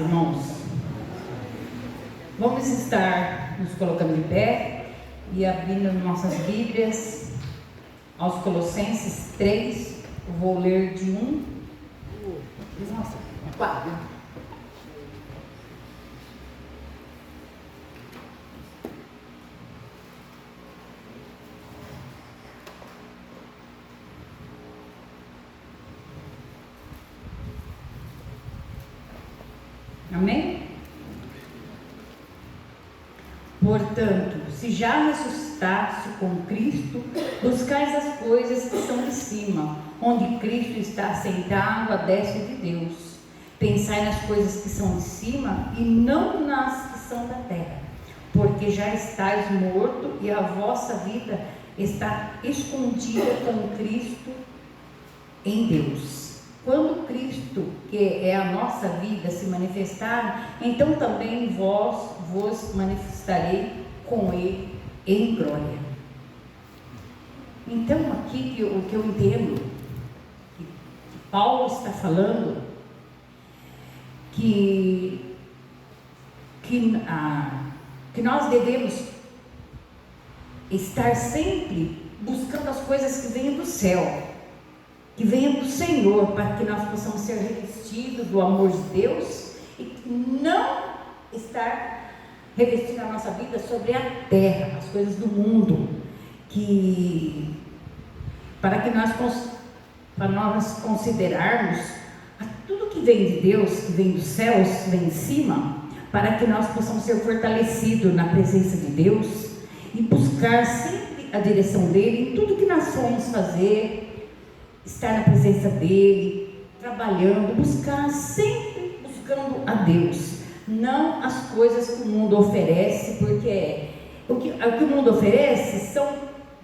Irmãos, vamos estar nos colocando de pé e abrindo nossas Bíblias aos Colossenses 3. Eu vou ler de 4. Amém? Portanto, se já ressuscitaste com Cristo, buscais as coisas que são de cima, onde Cristo está sentado à destra de Deus. Pensai nas coisas que são de cima e não nas que são da terra, porque já estáis morto e a vossa vida está escondida com Cristo em Deus. Quando Cristo, que é a nossa vida, se manifestar, então também vos manifestarei com Ele em glória. Então aqui o que eu entendo, que Paulo está falando, que nós devemos estar sempre buscando as coisas que vêm do céu, que venha do Senhor, para que nós possamos ser revestidos do amor de Deus e não estar revestindo a nossa vida sobre a terra, as coisas do mundo, para nós considerarmos tudo que vem de Deus, que vem dos céus, que vem de cima, para que nós possamos ser fortalecidos na presença de Deus e buscar sempre a direção dele em tudo que nós formos fazer. Estar na presença dele, trabalhando, sempre buscando a Deus, não as coisas que o mundo oferece, porque o que o mundo oferece são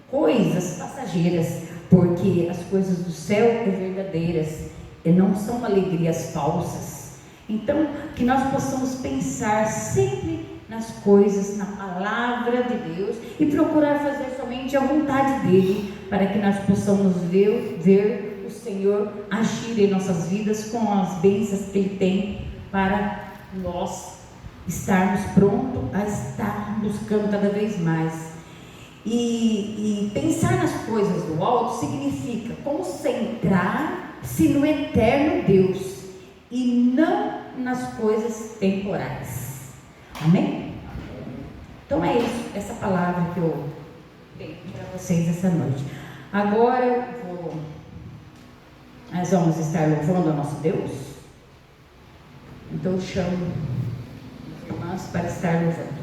coisas passageiras, porque as coisas do céu são verdadeiras e não são alegrias falsas. Então, que nós possamos pensar sempre nas coisas, na palavra de Deus e procurar fazer somente a vontade dele, para que nós possamos ver o Senhor agir em nossas vidas com as bênçãos que Ele tem para nós estarmos prontos a estar buscando cada vez mais. E pensar nas coisas do alto significa concentrar-se no eterno Deus e não nas coisas temporais. Amém? Então é isso, essa palavra que eu tenho para vocês essa noite. Agora nós vamos estar louvando ao nosso Deus. Então eu chamo as irmãs para estar louvando.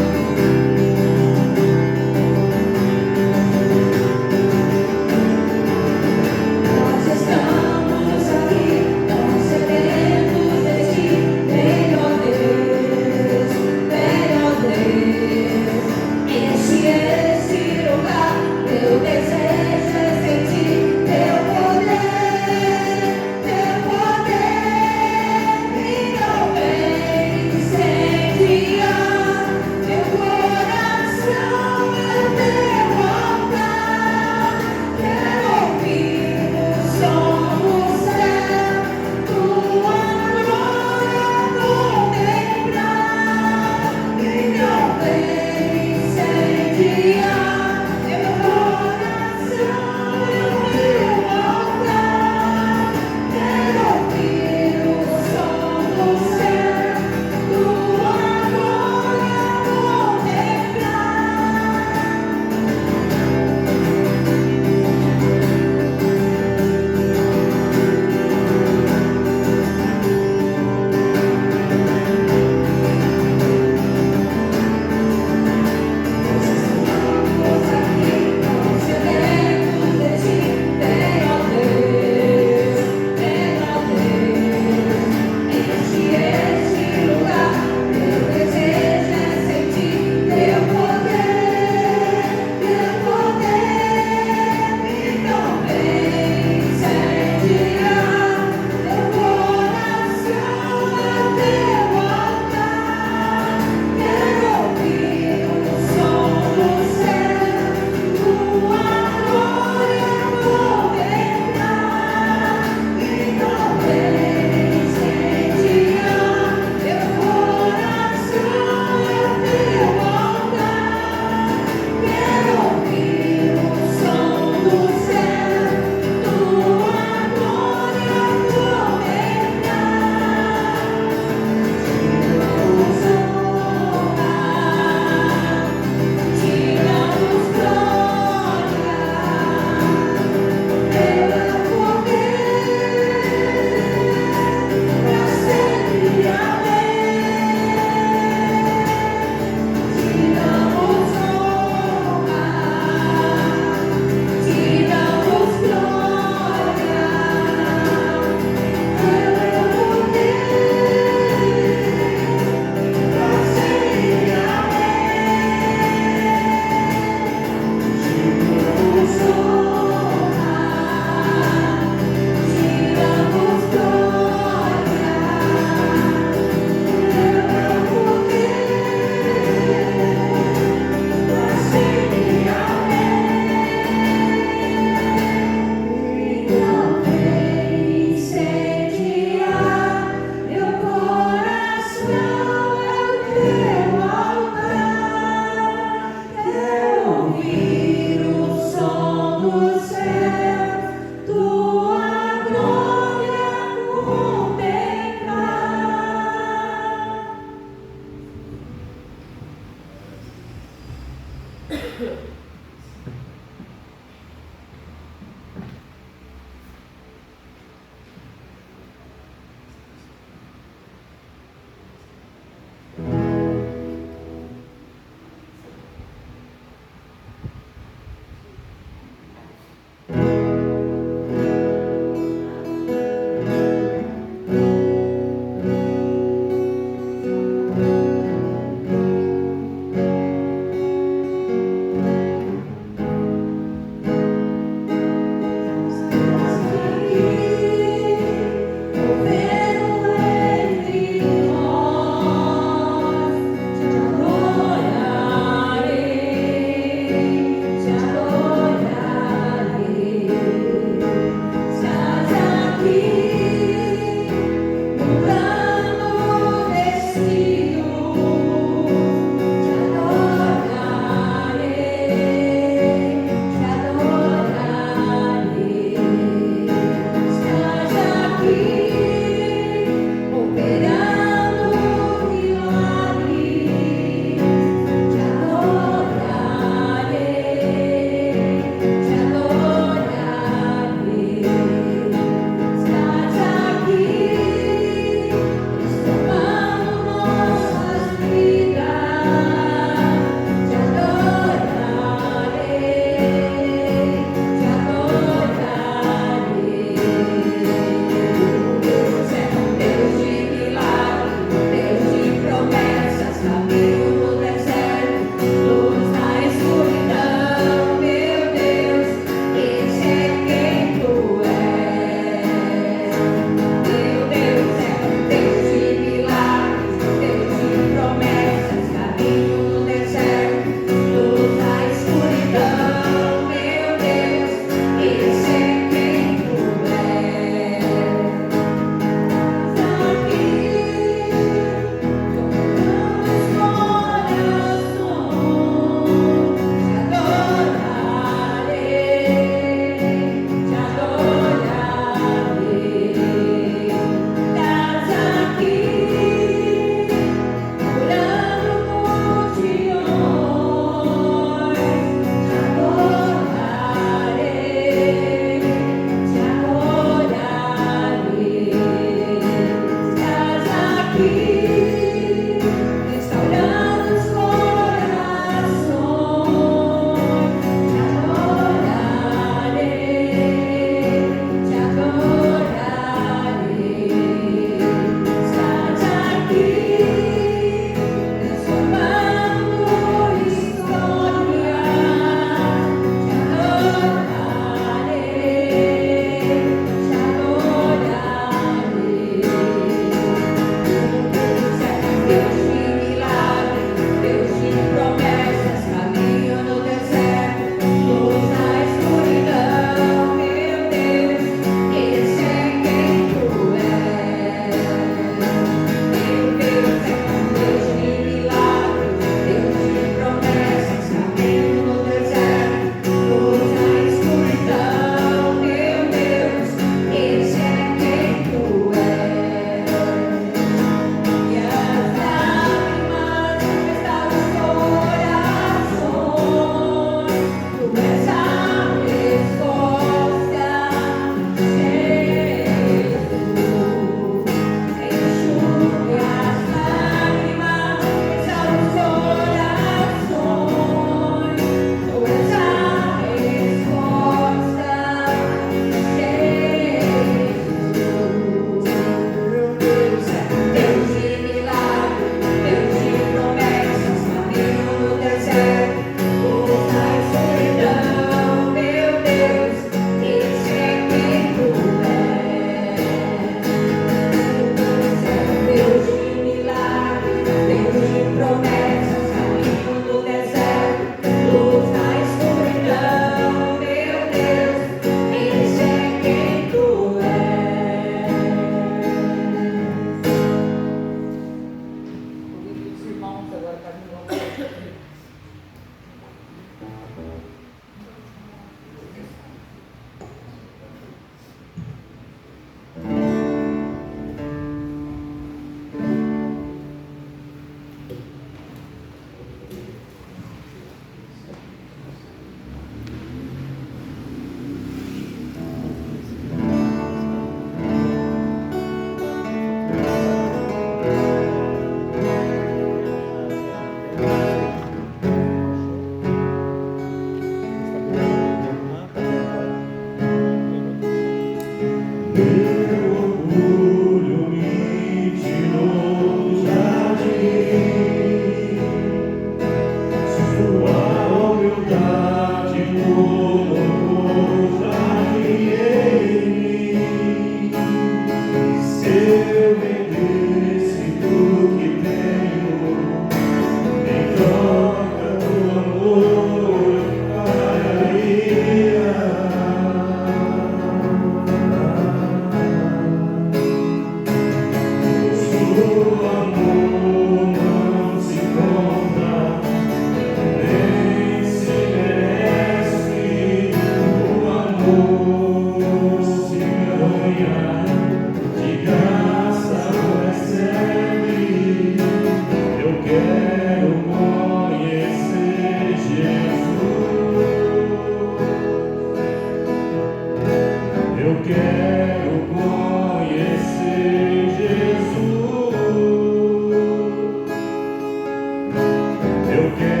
Jardim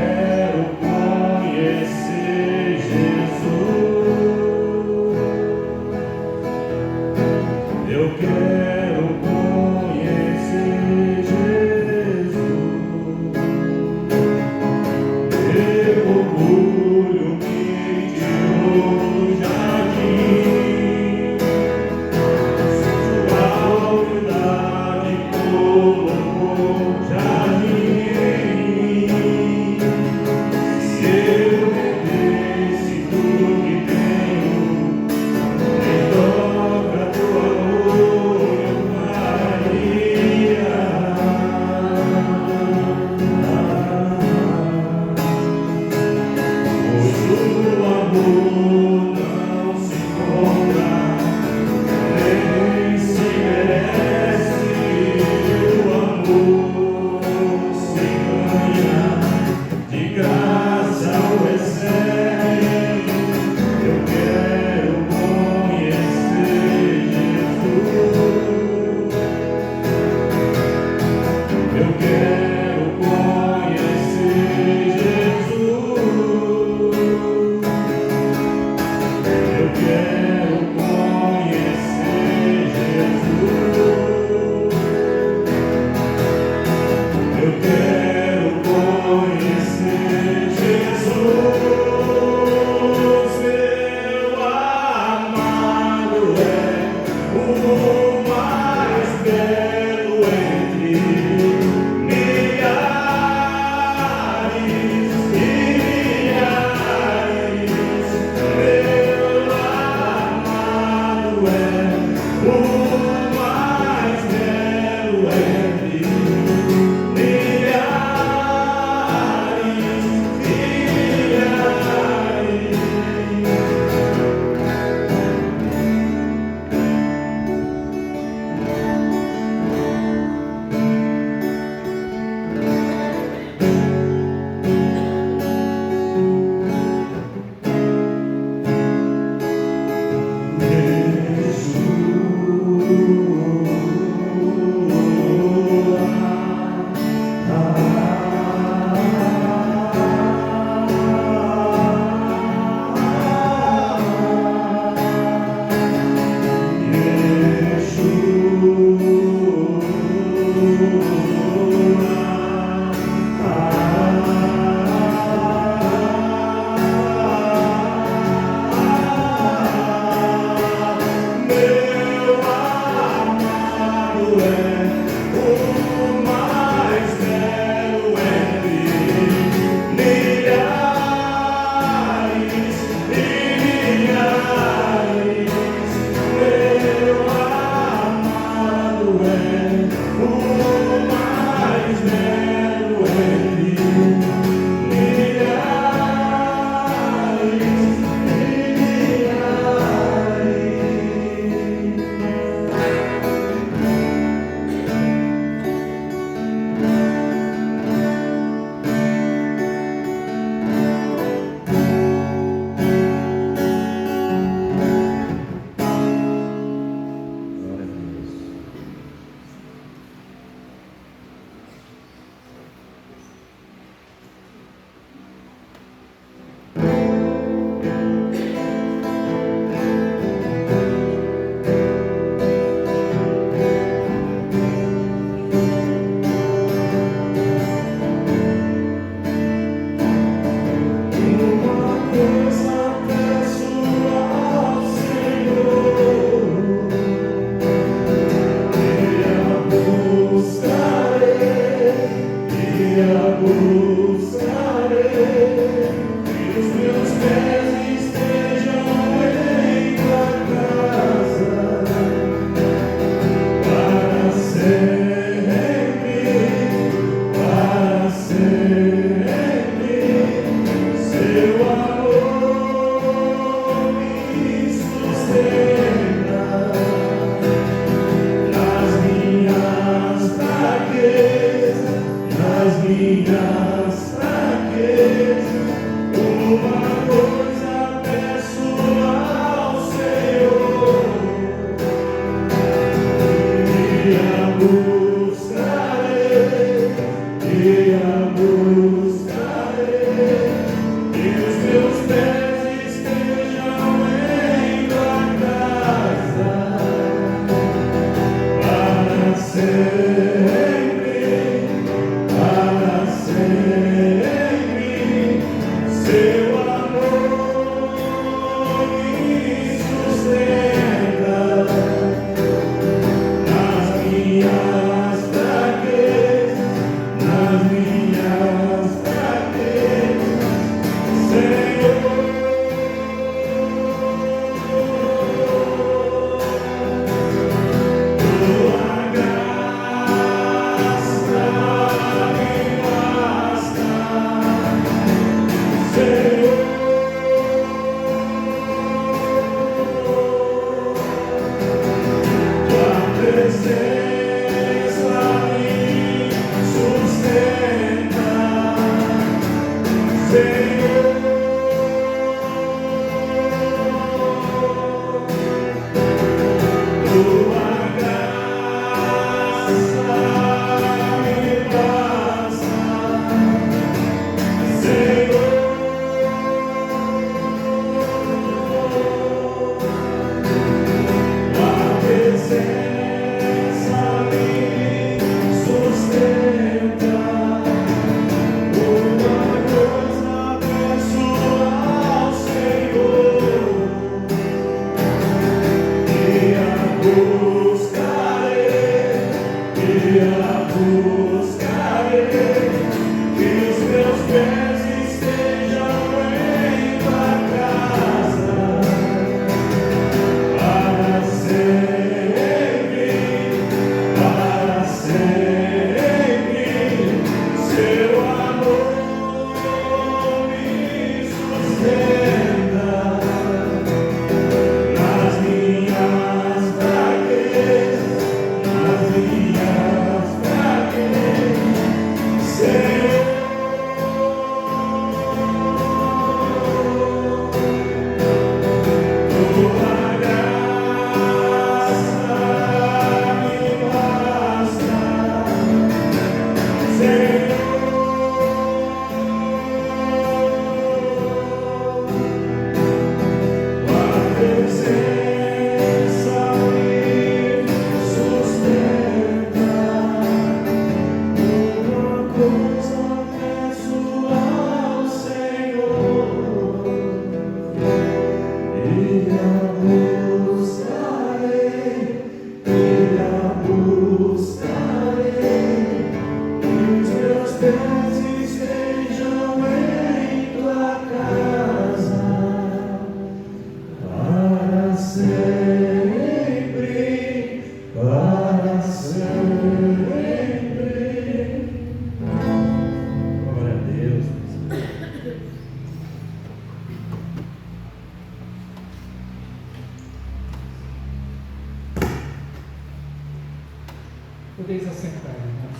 Podeis assentar, irmãos.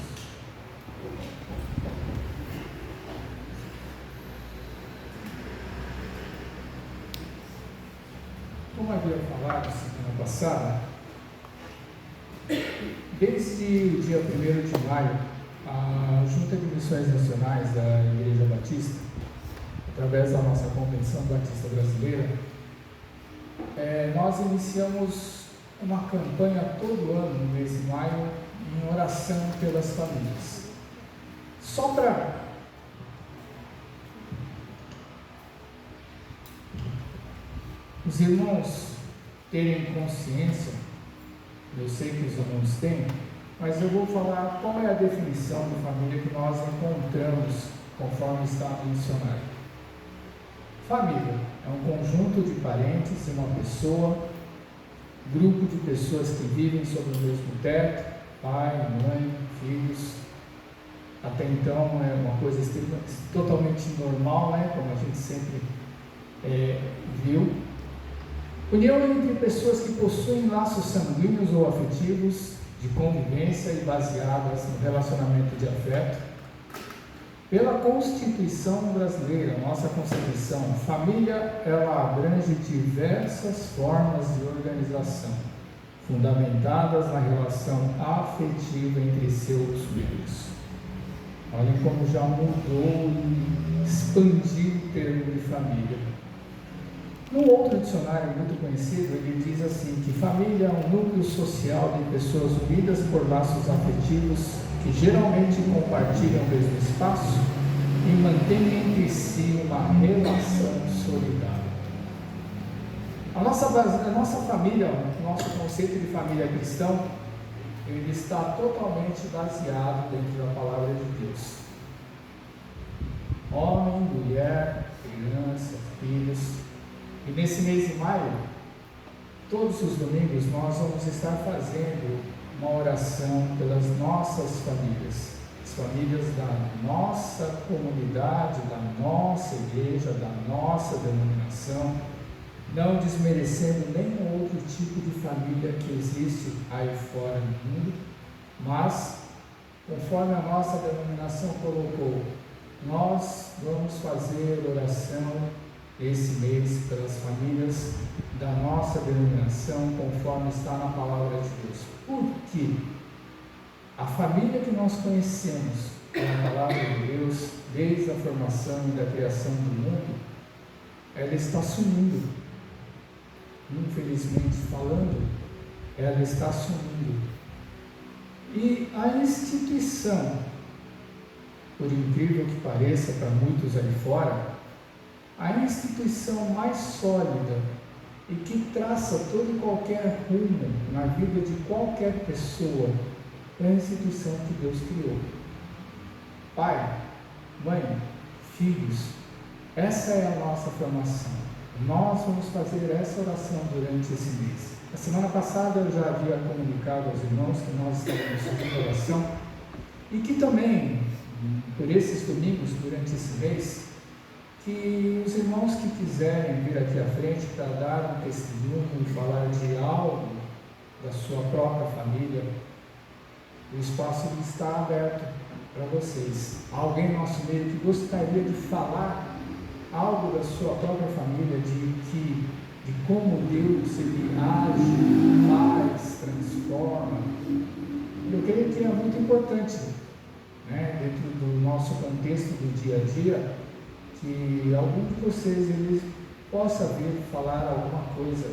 Como havia falado semana passada, desde o dia 1º de maio, a Junta de Missões Nacionais da Igreja Batista, através da nossa Convenção Batista Brasileira, nós iniciamos uma campanha todo ano, no mês de maio, em oração pelas famílias. Só para os irmãos terem consciência, eu sei que os irmãos têm, mas eu vou falar qual é a definição de família que nós encontramos conforme está no dicionário. Família é um conjunto de parentes e uma pessoa, grupo de pessoas que vivem sob o mesmo teto, pai, mãe, filhos. Até então é uma coisa totalmente normal, né? Como a gente sempre viu. União entre pessoas que possuem laços sanguíneos ou afetivos de convivência e baseadas no relacionamento de afeto. Pela Constituição brasileira, nossa Constituição, família, ela abrange diversas formas de organização, fundamentadas na relação afetiva entre seus membros. Olhem como já mudou e expandiu o termo de família. No outro dicionário muito conhecido, ele diz assim, que família é um núcleo social de pessoas unidas por laços afetivos que geralmente compartilham o mesmo espaço e mantêm entre si uma relação solidária. A nossa família, o nosso conceito de família cristão, ele está totalmente baseado dentro da palavra de Deus. Homem, mulher, criança, filhos. E nesse mês de maio, todos os domingos, nós vamos estar fazendo uma oração pelas nossas famílias, as famílias da nossa comunidade, da nossa igreja, da nossa denominação, não desmerecendo nenhum outro tipo de família que existe aí fora no mundo, mas, conforme a nossa denominação colocou, nós vamos fazer oração esse mês pelas famílias da nossa denominação, conforme está na palavra de Deus. Por quê? A família que nós conhecemos na palavra de Deus, desde a formação e da criação do mundo, ela está sumindo. Infelizmente falando, ela está sumindo. E a instituição, por incrível que pareça para muitos ali fora, a instituição mais sólida e que traça todo e qualquer rumo na vida de qualquer pessoa é a instituição que Deus criou. Pai, mãe, filhos, essa é a nossa formação. Nós vamos fazer essa oração durante esse mês. A semana passada eu já havia comunicado aos irmãos que nós estávamos fazendo oração e que também, por esses domingos, durante esse mês, que os irmãos que quiserem vir aqui à frente para dar um testemunho e falar de algo da sua própria família, o espaço está aberto para vocês. Alguém no nosso meio que gostaria de falar algo da sua própria família, de como Deus ele age, faz, transforma. Eu creio que é muito importante, né, dentro do nosso contexto do dia a dia, que algum de vocês ele possa vir falar alguma coisa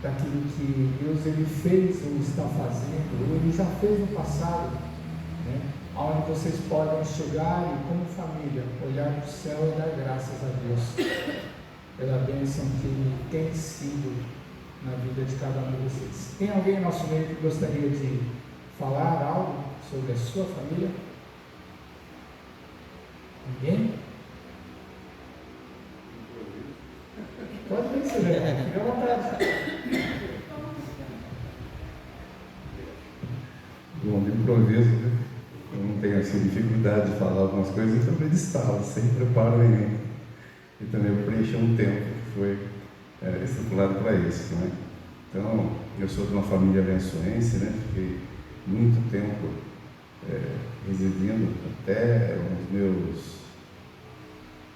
daquilo que Deus ele fez ou está fazendo, ou ele já fez no passado, né? Onde vocês podem chegar e, como família, olhar para o céu e dar graças a Deus pela bênção que Ele tem sido na vida de cada um de vocês. Tem alguém no nosso meio que gostaria de falar algo sobre a sua família? Ninguém? Pode vir, Silvia, fica à vontade. Bom, de improviso, né? Eu não tenho assim, dificuldade de falar algumas coisas, eu também estava, sem preparo nenhum. E também eu preenchi um tempo que foi estipulado para isso, né? Então, eu sou de uma família abençoense, né? Fiquei muito tempo residindo até os meus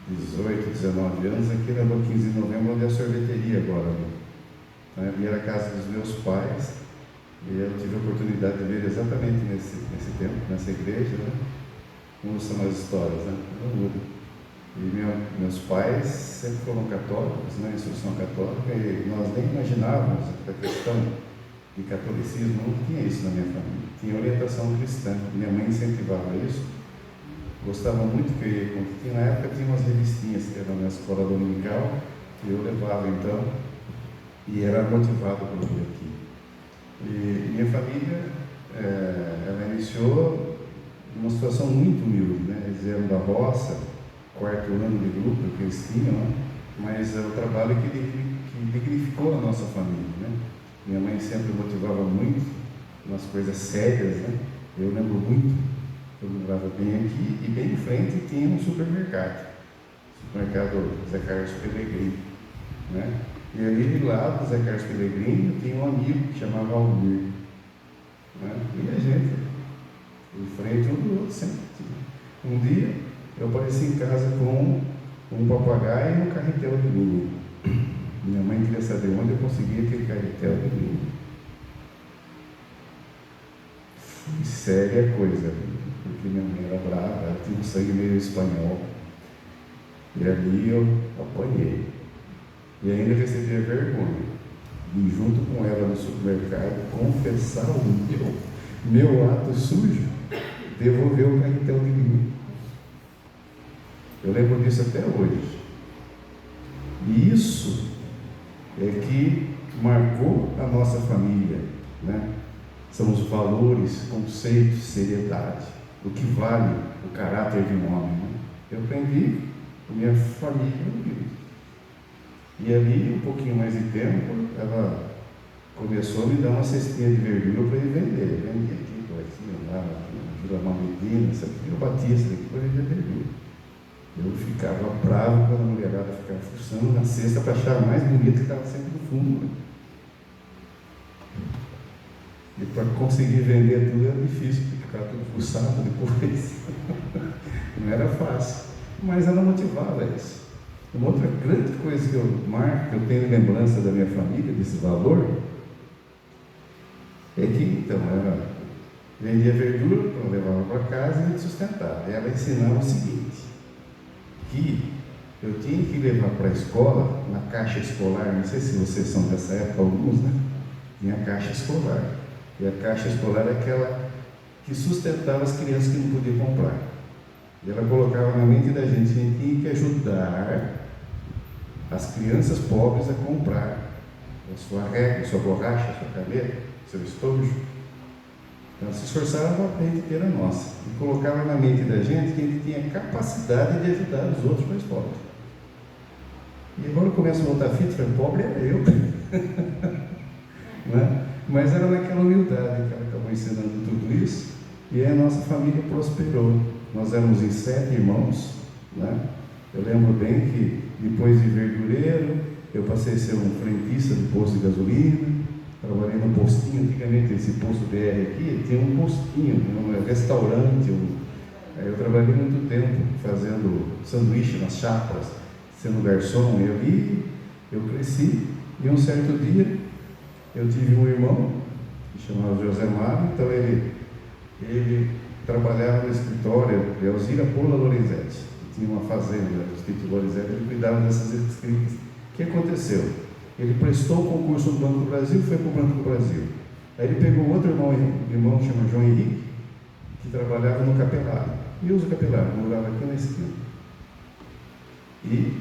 18, 19 anos, aqui na rua 15 de novembro, onde é a sorveteria agora. Né? Então, ali era a casa dos meus pais, e eu tive a oportunidade de ver exatamente nesse tempo, nessa igreja, né? Como são as histórias, né? Não muda. E meus pais sempre foram católicos, né? Instrução católica, e nós nem imaginávamos a questão de catolicismo, não tinha isso na minha família. Tinha orientação cristã, minha mãe incentivava isso. Gostava muito que na época tinha umas revistinhas que eram na escola dominical, que eu levava então, e era motivado por vir aqui. E minha família, ela iniciou numa situação muito humilde, né? Eles eram da roça, quarto ano de grupo que eles tinham, né? Mas é o trabalho que dignificou a nossa família, né? Minha mãe sempre motivava muito nas coisas sérias, né? Eu lembro muito, eu morava bem aqui e bem em frente tinha um supermercado Zé Carlos Pellegrini, né? E ali lá do Zé Carlos Pellegrini tinha um amigo que chamava Almir, né? E a gente, em frente um do outro, sempre tinha. Um dia eu apareci em casa com um papagaio e um carretel de linha. Minha mãe queria saber onde eu conseguia aquele carretel de linha. Foi séria coisa, porque minha mãe era brava, ela tinha um sangue meio espanhol. E ali eu apanhei. E ainda recebi a vergonha de, junto com ela no supermercado, confessar o meu ato sujo, devolver o carretel de linha. Eu lembro disso até hoje. E isso é que marcou a nossa família, né? São os valores, conceitos, seriedade, o que vale o caráter de um homem, né? Eu aprendi com minha família. E ali, um pouquinho mais de tempo, ela começou a me dar uma cestinha de verdura para ir vender. Eu vendia aqui, lá, na Vila Malmedina, eu batia isso daqui para vender verdura. Eu ficava bravo quando a mulherada ficava fuçando na cesta para achar mais bonito que estava sempre no fundo. Né? E para conseguir vender tudo era difícil, porque ficava tudo fuçado depois. Não era fácil, mas ela motivava isso. Uma outra grande coisa que eu marco, que eu tenho lembrança da minha família, desse valor, é que então ela vendia verdura, então levava para casa e me sustentava. Ela ensinava o seguinte, que eu tinha que levar para a escola, na caixa escolar, não sei se vocês são dessa época, alguns, né? Tinha a caixa escolar. E a caixa escolar é aquela que sustentava as crianças que não podiam comprar. E ela colocava na mente da gente que a gente tinha que ajudar as crianças pobres a comprar a sua régua, a sua borracha, a sua caneta, seu estojo. Então, se esforçava para a gente ter a nossa. E colocava na mente da gente que a gente tinha capacidade de ajudar os outros mais pobres. E agora eu começo a voltar a fita, pobre era eu. Né? Mas era naquela humildade que ela acabou ensinando tudo isso. E aí a nossa família prosperou. Nós éramos em 7 irmãos. Né? Eu lembro bem que depois de verdureiro, eu passei a ser um frentista do posto de gasolina. Trabalhei no postinho, antigamente esse posto BR aqui, tinha um postinho, um restaurante. Eu trabalhei muito tempo fazendo sanduíche nas chapas, sendo garçom, e ali eu cresci. E um certo dia, eu tive um irmão, que chamava José Mário, então ele trabalhava no escritório de Alzira Paula Lorenzetti, que tinha uma fazenda no Distrito Lorenzetti, ele cuidava dessas escritas. O que aconteceu? Ele prestou o concurso no Banco do Brasil e foi para o Banco do Brasil. Aí ele pegou outro irmão que chama João Henrique, que trabalhava no Capelário. E usa Capelário, morava aqui na esquina. E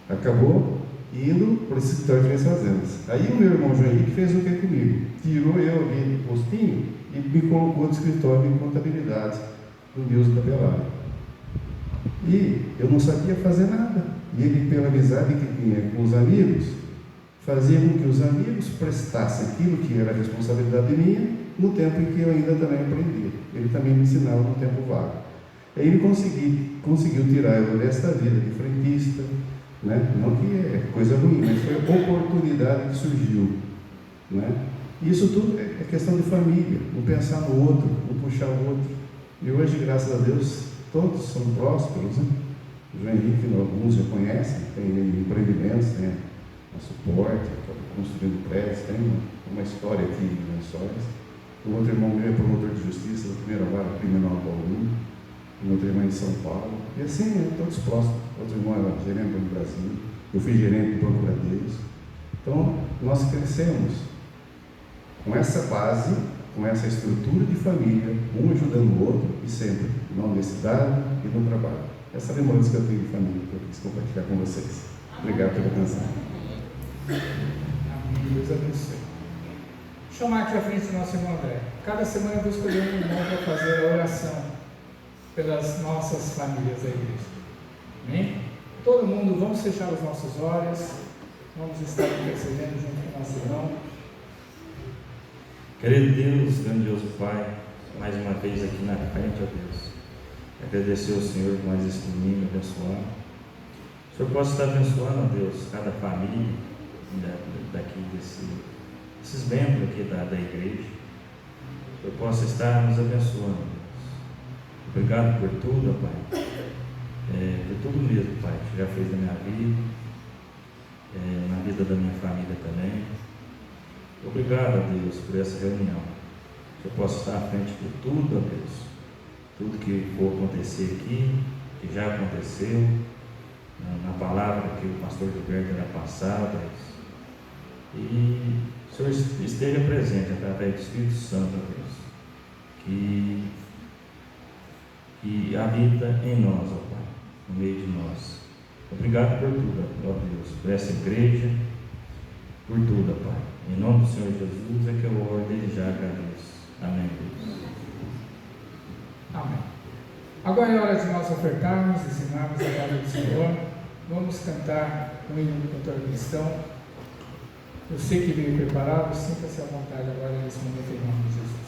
acabou indo para esse escritório de minhas fazendas. Aí o meu irmão João Henrique fez o que comigo? Tirou eu ali do postinho e me colocou no escritório de contabilidade do Nilson Capelário. E eu não sabia fazer nada. E ele, pela amizade que tinha com os amigos, fazia com que os amigos prestassem aquilo que era responsabilidade minha, no tempo em que eu ainda também aprendia. Ele também me ensinava no tempo vago. Aí ele conseguiu tirar eu desta vida de frentista, né? Não que é coisa ruim, mas foi a oportunidade que surgiu. Né? Isso tudo é questão de família, um pensar no outro, um puxar o outro. E hoje, graças a Deus, todos são prósperos. Né? O João Henrique, alguns já conhecem, tem empreendimentos, tem a suporte, construindo prédios, tem uma história aqui em Lençóis. O outro irmão meu é promotor de justiça da primeira vara criminal Paulo, o outro irmão em São Paulo, e assim, todos próximos. Outro irmão era gerente do Brasil, eu fui gerente do Procuradeiros. Então, nós crescemos com essa base, com essa estrutura de família, um ajudando o outro, e sempre na honestidade e no trabalho. Essa lembrança que eu tenho de família, que eu quis compartilhar com vocês. Obrigado pela atenção. Amém. Deus abençoe. Deixa eu chamar aqui à frente do nosso irmão André. Cada semana eu vou escolher um irmão para fazer a oração pelas nossas famílias da igreja. Amém? Todo mundo, vamos fechar os nossos olhos, vamos estar intercedendo junto com o nosso irmão. Querido Deus, grandioso Pai, mais uma vez aqui na frente, ó Deus, agradecer ao Senhor por mais este domingo abençoado. O Senhor possa estar abençoando, ó Deus, cada família daqui, desses membros aqui da igreja. O Senhor possa estar nos abençoando, Deus. Obrigado por tudo, ó Pai, por tudo mesmo, Pai, que já fez na minha vida, na vida da minha família também. Obrigado, a Deus, por essa reunião. Que eu possa estar à frente de tudo, ó Deus. Tudo que for acontecer aqui, que já aconteceu, na palavra que o pastor Gilberto era passada. E o Senhor esteja presente através do Espírito Santo, ó Deus. Que habita em nós, ó Pai, no meio de nós. Obrigado por tudo, ó Deus, por essa igreja, por tudo, ó Pai. Em nome do Senhor Jesus é que eu oro desde já agradeço. Amém, Deus. Amém. Agora é hora de nós ofertarmos, ensinarmos a palavra do Senhor. Vamos cantar o hino do cantor cristão. Eu sei que veio preparado, sinta-se à vontade agora nesse momento em nome de Jesus.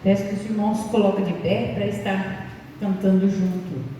Peço que os irmãos se coloquem de pé para estar cantando junto.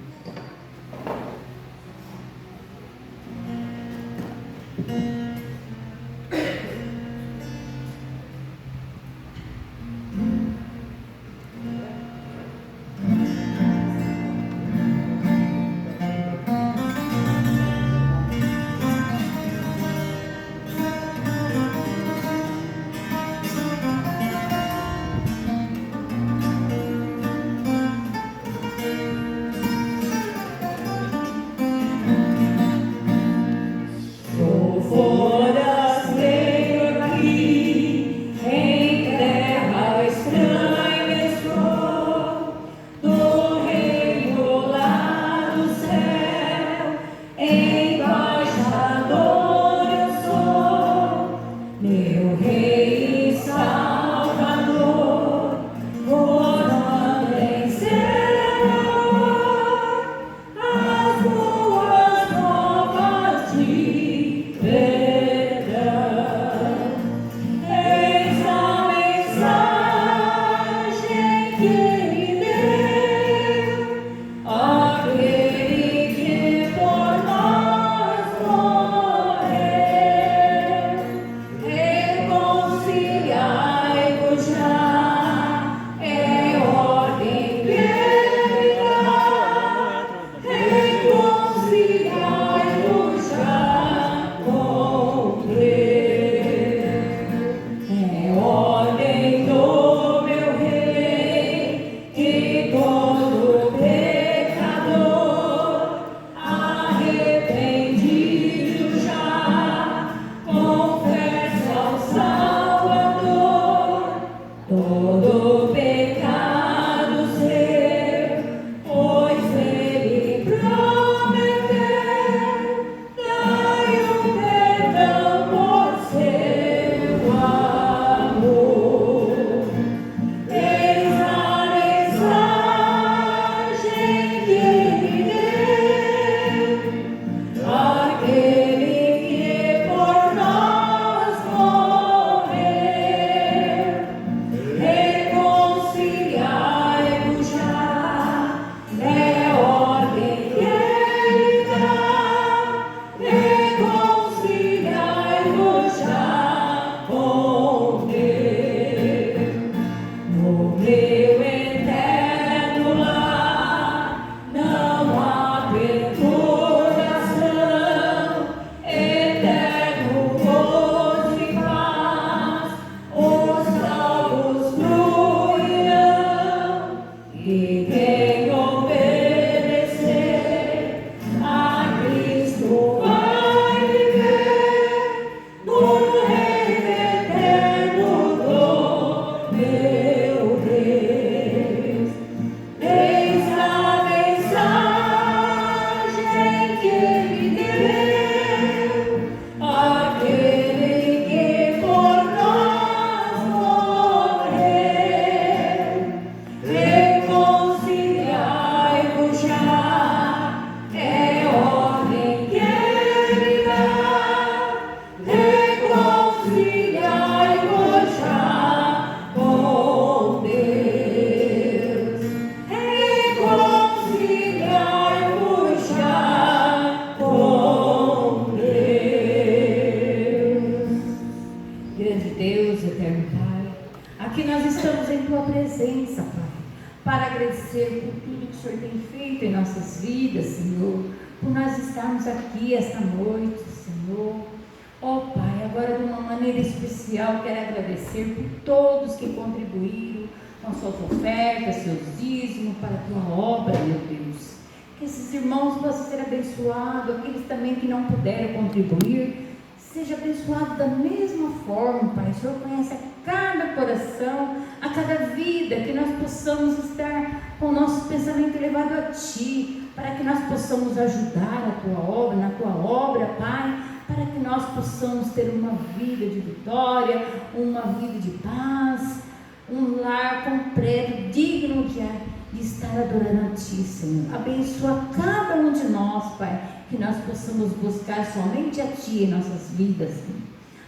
Aqueles também que não puderam contribuir, seja abençoado da mesma forma, Pai. O Senhor conhece a cada coração, a cada vida, que nós possamos estar com o nosso pensamento elevado a Ti, para que nós possamos ajudar a Tua obra, na Tua obra, Pai, para que nós possamos ter uma vida de vitória, uma vida de paz, um lar completo, digno de estar adorando a Ti, Senhor. Abençoa cada um de nós, Pai, que nós possamos buscar somente a Ti em nossas vidas, Senhor.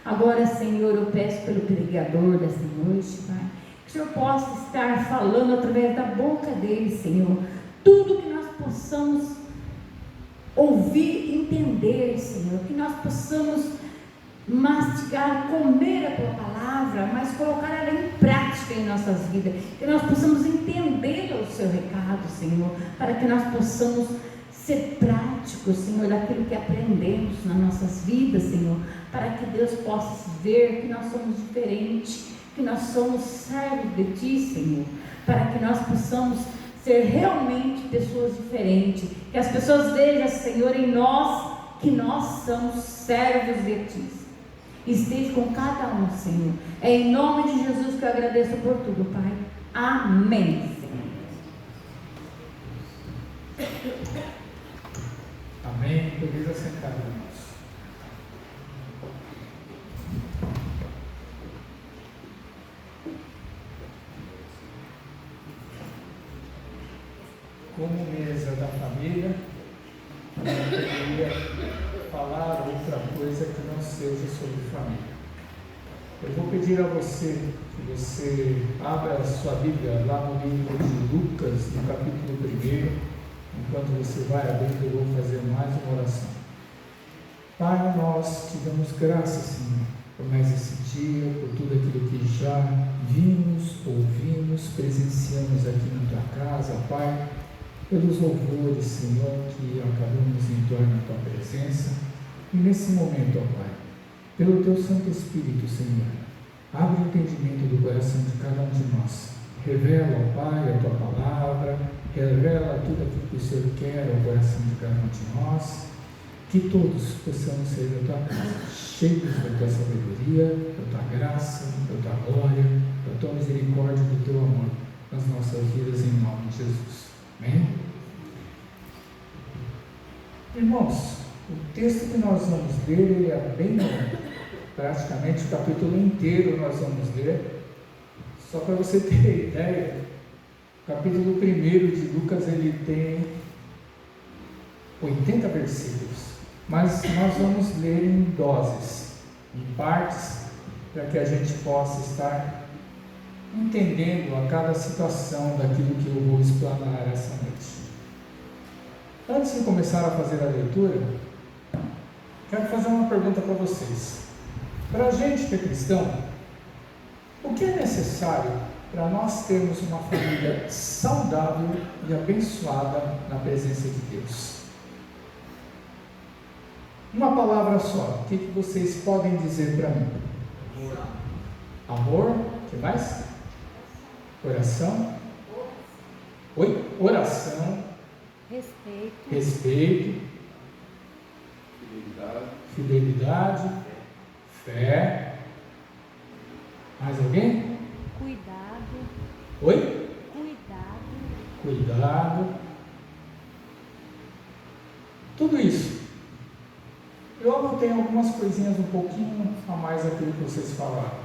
Agora, Senhor, eu peço pelo pregador desta noite, Pai, que o o Senhor possa estar falando através da boca deles, Senhor. Tudo que nós possamos ouvir e entender, Senhor. Que nós possamos mastigar, comer a Tua palavra, mas colocar ela em prática em nossas vidas. Que nós possamos entender o Seu recado, Senhor. Para que nós possamos ser práticos, Senhor, daquilo que aprendemos nas nossas vidas, Senhor. Para que Deus possa ver que nós somos diferentes, que nós somos servos de Ti, Senhor. Para que nós possamos ser realmente pessoas diferentes. Que as pessoas vejam, Senhor, em nós, que nós somos servos de Ti. Esteja com cada um, Senhor. É em nome de Jesus que eu agradeço por tudo, Pai. Amém, Senhor. Amém. Podeis assentar, irmãos. Como mesa da família, eu não poderia falar outra coisa que não seja sobre família. Eu vou pedir a você que você abra a sua Bíblia lá no livro de Lucas, no capítulo 1. Enquanto você vai abrindo, eu vou fazer mais uma oração. Pai, nós te damos graças, Senhor, por mais esse dia, por tudo aquilo que já vimos, ouvimos, presenciamos aqui na Tua casa, Pai, pelos louvores, Senhor, que acabamos em torno da Tua presença. E nesse momento, ó Pai, pelo Teu Santo Espírito, Senhor, abre o entendimento do coração de cada um de nós. Revela, ó Pai, a Tua palavra, revela tudo aquilo que o Senhor quer ao coração de cada um de nós, que todos possamos ser da Tua casa, cheios da Tua sabedoria, da Tua graça, da Tua glória, da Tua misericórdia, do Teu amor nas nossas vidas, em nome de Jesus. Amém? Irmãos, o texto que nós vamos ler, ele é bem longo, praticamente o capítulo inteiro nós vamos ler. Só para você ter ideia, o capítulo 1 de Lucas, ele tem 80 versículos, mas nós vamos ler em doses, em partes, para que a gente possa estar entendendo a cada situação daquilo que eu vou explanar essa noite. Antes de começar a fazer a leitura, quero fazer uma pergunta para vocês. Para a gente que é cristão, o que é necessário para nós termos uma família saudável e abençoada na presença de Deus? Uma palavra só, o que vocês podem dizer para mim? Amor. O que mais? Oração. Oi? Oração. Respeito. Fidelidade. Fé. Mais alguém? Cuidado. Oi? Cuidado. Tudo isso. Eu anotei algumas coisinhas um pouquinho a mais daquilo que vocês falaram.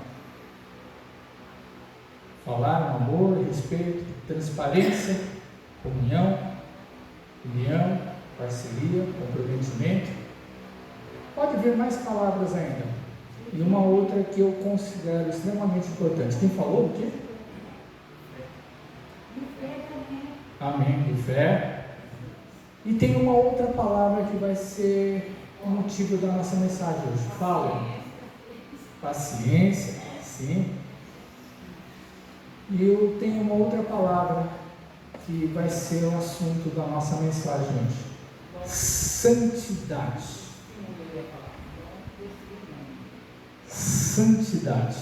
Falaram amor, respeito, transparência, comunhão, união, parceria, comprometimento. Pode vir mais palavras ainda. E uma outra que eu considero extremamente importante. Quem falou o quê? Amém. De fé. E tem uma outra palavra que vai ser o motivo da nossa mensagem hoje. Fala. Paciência. Sim. E eu tenho uma outra palavra que vai ser o assunto da nossa mensagem hoje. Santidade. Santidade.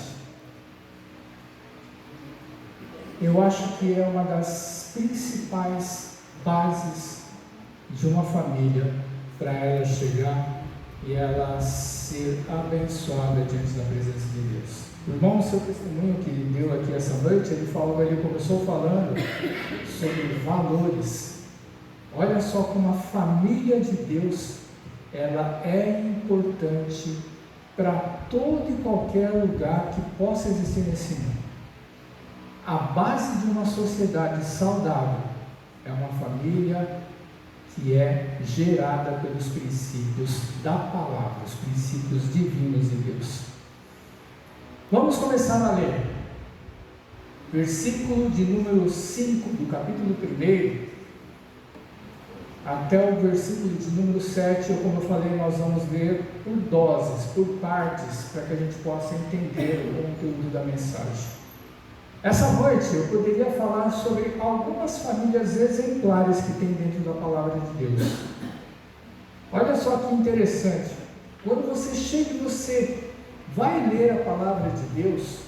Eu acho que é uma das principais bases de uma família para ela chegar e ela ser abençoada diante da presença de Deus. O irmão, o seu testemunho que deu aqui essa noite, ele começou falando sobre valores. Olha só como a família de Deus, ela é importante para todo e qualquer lugar que possa existir nesse mundo. A base de uma sociedade saudável é uma família que é gerada pelos princípios da palavra, os princípios divinos de Deus. Vamos começar a ler. versículo de número 5 do capítulo 1, até o versículo de número 7, como eu falei, nós vamos ler por doses, por partes, para que a gente possa entender o conteúdo da mensagem. Essa noite eu poderia falar sobre algumas famílias exemplares que tem dentro da palavra de Deus. Olha só que interessante, quando você chega e você vai ler a palavra de Deus,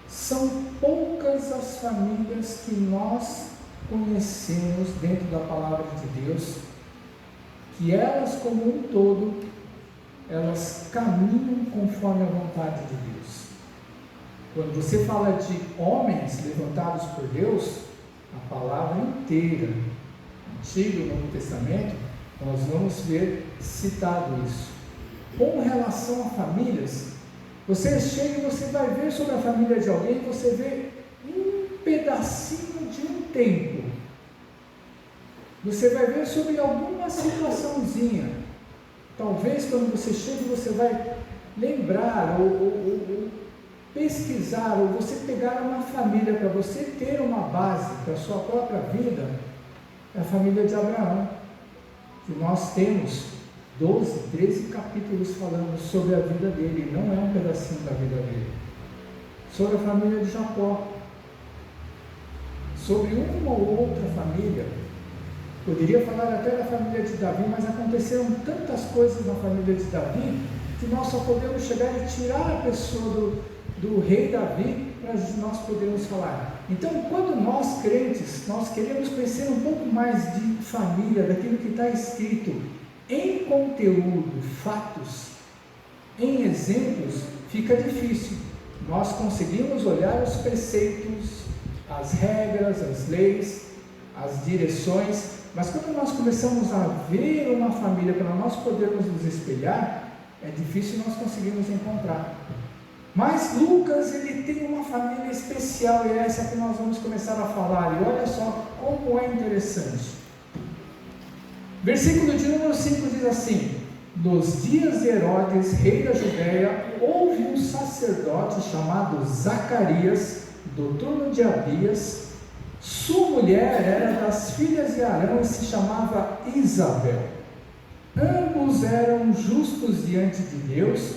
são poucas as famílias que nós conhecemos dentro da palavra de Deus, que elas como um todo, elas caminham conforme a vontade de Deus. Quando você fala de homens levantados por Deus, a palavra inteira, Antigo e Novo Testamento, nós vamos ver citado isso. Com relação a famílias, você chega e você vai ver sobre a família de alguém, você vê um pedacinho de um tempo. Você vai ver sobre alguma situaçãozinha. Talvez quando você chega, você vai lembrar ou pesquisar, ou você pegar uma família para você ter uma base para a sua própria vida. É a família de Abraão, que nós temos 12, 13 capítulos falando sobre a vida dele, não é um pedacinho da vida dele. Sobre a família de Jacó, sobre uma ou outra família, poderia falar até da família de Davi, mas aconteceram tantas coisas na família de Davi, que nós só podemos chegar e tirar a pessoa do rei Davi, para nós podermos falar. Então, quando nós crentes, nós queremos conhecer um pouco mais de família, daquilo que está escrito em conteúdo, fatos, em exemplos, fica difícil. Nós conseguimos olhar os preceitos, as regras, as leis, as direções, mas quando nós começamos a ver uma família para nós podermos nos espelhar, é difícil nós conseguirmos encontrar. Mas Lucas, ele tem uma família especial, e é essa que nós vamos começar a falar, e olha só como é interessante. Versículo de número 5 diz assim: nos dias de Herodes, rei da Judéia, houve um sacerdote chamado Zacarias, do turno de Abias. Sua mulher era das filhas de Arão e se chamava Isabel. Ambos eram justos diante de Deus,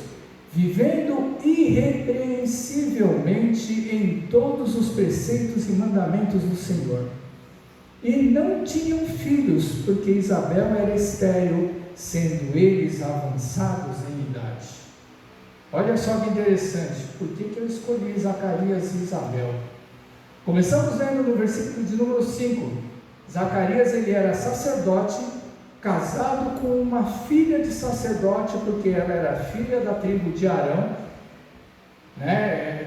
vivendo irrepreensivelmente em todos os preceitos e mandamentos do Senhor. E não tinham filhos, porque Isabel era estéril, sendo eles avançados em idade. Olha só que interessante, por que eu escolhi Zacarias e Isabel? Começamos vendo no versículo de número 5, Zacarias, ele era sacerdote, casado com uma filha de sacerdote, porque ela era filha da tribo de Arão,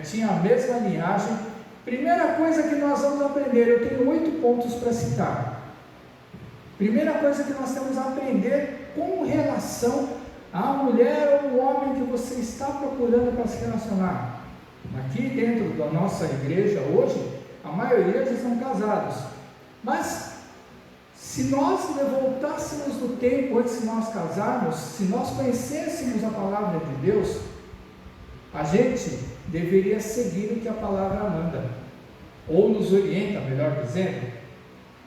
tinha a mesma linhagem. Primeira coisa que nós vamos aprender, eu tenho 8 pontos para citar. Primeira coisa que nós temos a aprender com relação à mulher ou ao homem que você está procurando para se relacionar. Aqui dentro da nossa igreja hoje, a maioria já são casados, mas se nós voltássemos no tempo antes de nós casarmos, se nós conhecêssemos a palavra de Deus, a gente deveria seguir o que a palavra manda, ou nos orienta, melhor dizendo.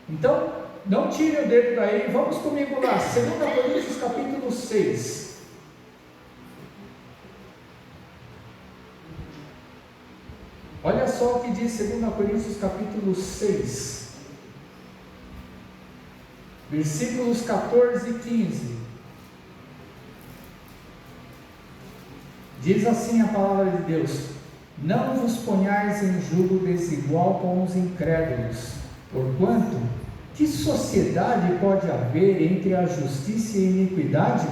Então, não tire o dedo daí, vamos comigo lá, 2 Coríntios capítulo 6. Olha só o que diz 2 Coríntios capítulo 6, versículos 14 e 15. Diz assim a palavra de Deus: não vos ponhais em julgo desigual com os incrédulos, porquanto, que sociedade pode haver entre a justiça e a iniquidade?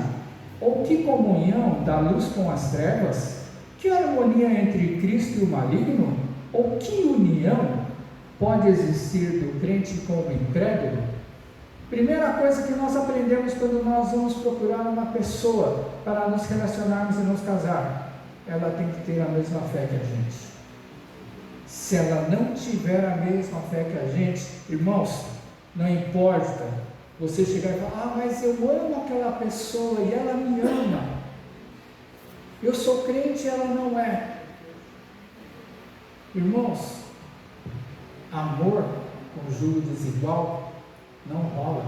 Ou que comunhão da luz com as trevas? Que harmonia entre Cristo e o maligno? Ou que união pode existir do crente com o incrédulo? Primeira coisa que nós aprendemos quando nós vamos procurar uma pessoa para nos relacionarmos e nos casar, ela tem que ter a mesma fé que a gente. Se ela não tiver a mesma fé que a gente, irmãos, não importa você chegar e falar: mas eu amo aquela pessoa e ela me ama, eu sou crente e ela não é. Irmãos, amor com jugo desigual não rola.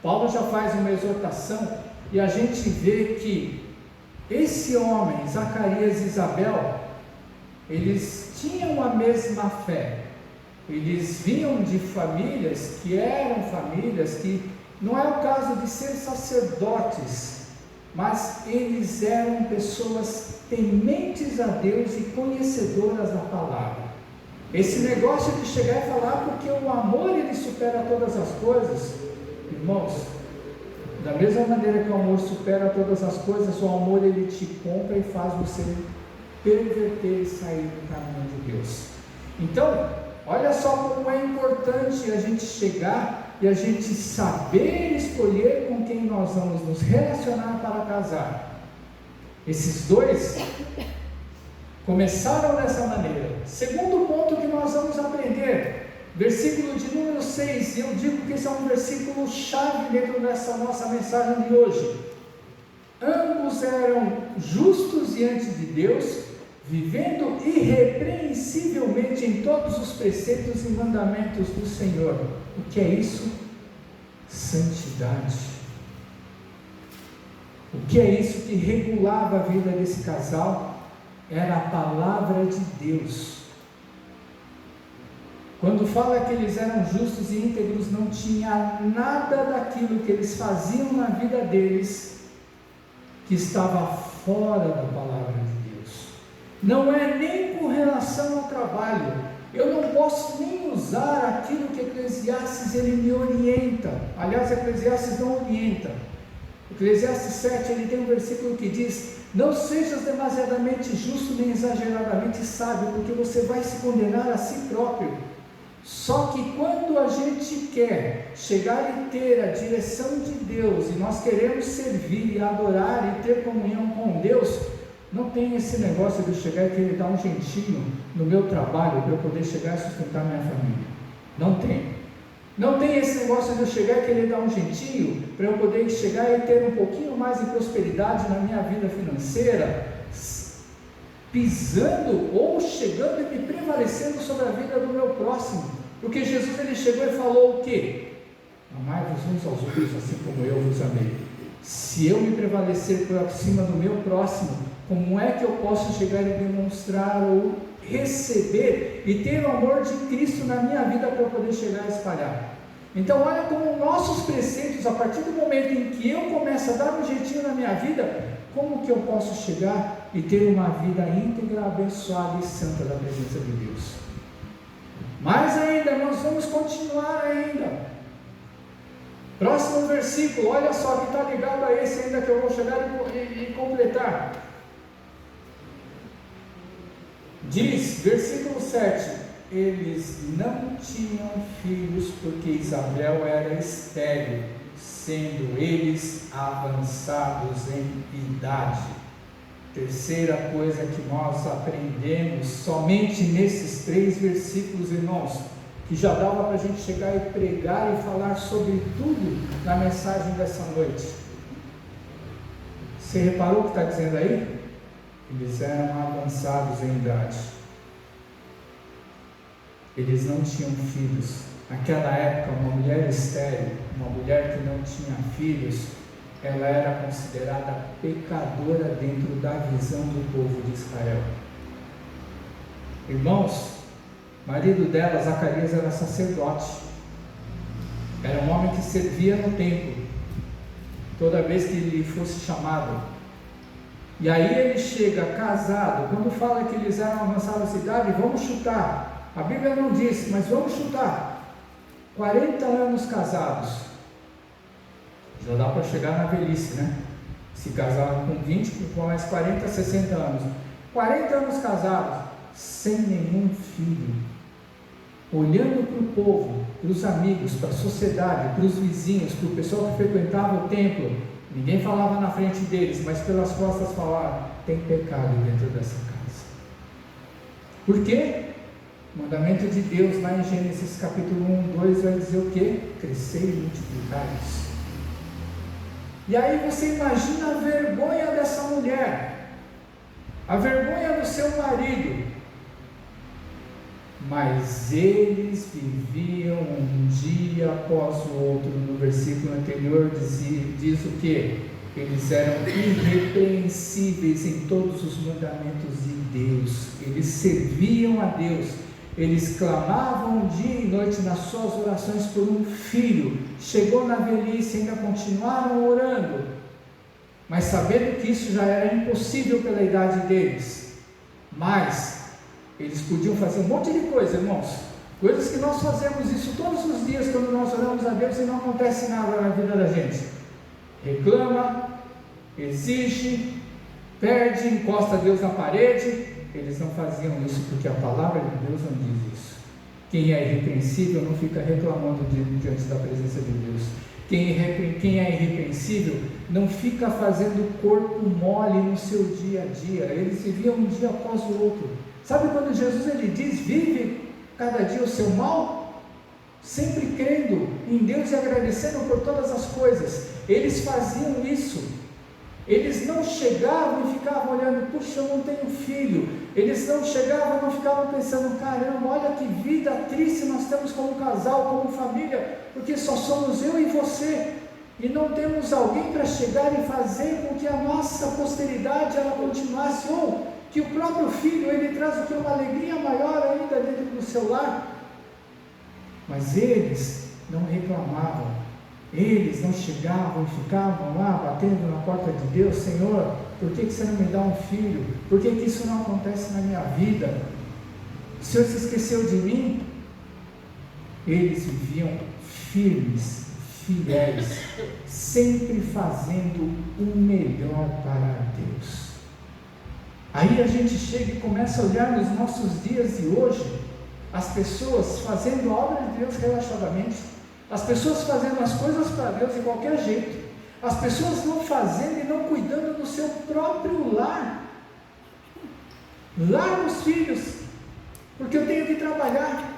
Paulo já faz uma exortação e a gente vê que esse homem, Zacarias e Isabel, eles tinham a mesma fé. Eles vinham de famílias que eram famílias que não é o caso de ser sacerdotes, mas eles eram pessoas tementes a Deus e conhecedoras da palavra. Esse negócio de chegar e falar porque o amor ele supera todas as coisas, irmãos, da mesma maneira que o amor supera todas as coisas, o amor ele te compra e faz você perverter e sair do caminho de Deus. Então, olha só como é importante a gente chegar e a gente saber escolher com quem nós vamos nos relacionar para casar. Esses dois começaram dessa maneira. Segundo ponto que nós vamos aprender, versículo de número 6, e eu digo que esse é um versículo chave dentro dessa nossa mensagem de hoje. Ambos eram justos diante de Deus, vivendo irrepreensivelmente em todos os preceitos e mandamentos do Senhor. O que é isso? Santidade. O que é isso que regulava a vida desse casal? Era a palavra de Deus. Quando fala que eles eram justos e íntegros, não tinha nada daquilo que eles faziam na vida deles que estava fora da palavra de Deus. Não é nem com relação ao trabalho. Eu não posso nem usar aquilo que Eclesiastes ele me orienta. Aliás, Eclesiastes não orienta. Eclesiastes 7, ele tem um versículo que diz: não sejas demasiadamente justo nem exageradamente sábio, porque você vai se condenar a si próprio. Só que quando a gente quer chegar e ter a direção de Deus, e nós queremos servir e adorar e ter comunhão com Deus, não tem esse negócio de eu chegar e querer dar um jeitinho no meu trabalho para eu poder chegar e sustentar minha família. Não tem. Não tem esse negócio de eu chegar e querer dar um jeitinho para eu poder chegar e ter um pouquinho mais de prosperidade na minha vida financeira, pisando ou chegando e me prevalecendo sobre a vida do meu próximo. Porque Jesus ele chegou e falou o quê? Amai-vos uns aos outros assim como eu vos amei. Se eu me prevalecer por cima do meu próximo, como é que eu posso chegar e demonstrar ou receber e ter o amor de Cristo na minha vida para eu poder chegar a espalhar? Então olha como nossos preceitos, a partir do momento em que eu começo a dar um jeitinho na minha vida, como que eu posso chegar e ter uma vida íntegra, abençoada e santa da presença de Deus? Mais ainda, nós vamos continuar ainda. Próximo versículo, olha só que está ligado a esse ainda que eu vou chegar e completar. Diz, versículo 7, eles não tinham filhos porque Isabel era estéril, sendo eles avançados em idade. Terceira coisa que nós aprendemos somente nesses 3 versículos, irmãos, que já dava para a gente chegar e pregar e falar sobre tudo na mensagem dessa noite. Você reparou o que está dizendo aí? Eles eram avançados em idade. Eles não tinham filhos. Naquela época, uma mulher estéril, uma mulher que não tinha filhos, ela era considerada pecadora dentro da visão do povo de Israel. Irmãos, o marido dela, Zacarias, era sacerdote. Era um homem que servia no templo, toda vez que ele fosse chamado. E aí ele chega casado. Quando fala que eles eram avançados de idade, vamos chutar. A Bíblia não diz, mas vamos chutar. 40 anos casados. Já dá para chegar na velhice, né? Se casaram com 20, com mais 40, 60 anos. 40 anos casados, sem nenhum filho. Olhando para o povo, para os amigos, para a sociedade, para os vizinhos, para o pessoal que frequentava o templo. Ninguém falava na frente deles, mas pelas costas falavam: tem pecado dentro dessa casa. Por quê? O mandamento de Deus lá em Gênesis capítulo 1, 2 vai dizer o quê? Crescer e multiplicar-vos. E aí você imagina a vergonha dessa mulher, a vergonha do seu marido, mas eles viviam um dia após o outro. No versículo anterior diz o que? Eles eram irrepreensíveis em todos os mandamentos de Deus, eles serviam a Deus, eles clamavam dia e noite nas suas orações por um filho. Chegou na velhice, ainda continuaram orando, mas sabendo que isso já era impossível pela idade deles, mas eles podiam fazer um monte de coisa, irmãos, coisas que nós fazemos isso todos os dias quando nós oramos a Deus e não acontece nada na vida da gente. Reclama, exige, perde, encosta Deus na parede. Eles não faziam isso porque a palavra de Deus não diz isso. Quem é irrepreensível não fica reclamando diante da presença de Deus. Quem é irrepreensível não fica fazendo corpo mole no seu dia a dia. Eles viviam um dia após o outro. Sabe quando Jesus ele diz, vive cada dia o seu mal? Sempre crendo em Deus e agradecendo por todas as coisas. Eles faziam isso. Eles não chegavam e ficavam olhando, puxa, eu não tenho filho. Eles não chegavam e não ficavam pensando, caramba, olha que vida triste nós temos como casal, como família, porque só somos eu e você, e não temos alguém para chegar e fazer com que a nossa posteridade ela continuasse, ou que o próprio filho ele traz o que? Uma alegria maior ainda dentro do seu lar. Mas eles não reclamavam. Eles não chegavam e ficavam lá batendo na porta de Deus, Senhor, por que você não me dá um filho? Por que isso não acontece na minha vida? O Senhor se esqueceu de mim? Eles viviam firmes, fiéis, sempre fazendo o melhor para Deus. Aí a gente chega e começa a olhar nos nossos dias de hoje, as pessoas fazendo a obra de Deus relaxadamente, as pessoas fazendo as coisas para Deus de qualquer jeito, as pessoas não fazendo e não cuidando do seu próprio lar nos filhos, porque eu tenho que trabalhar,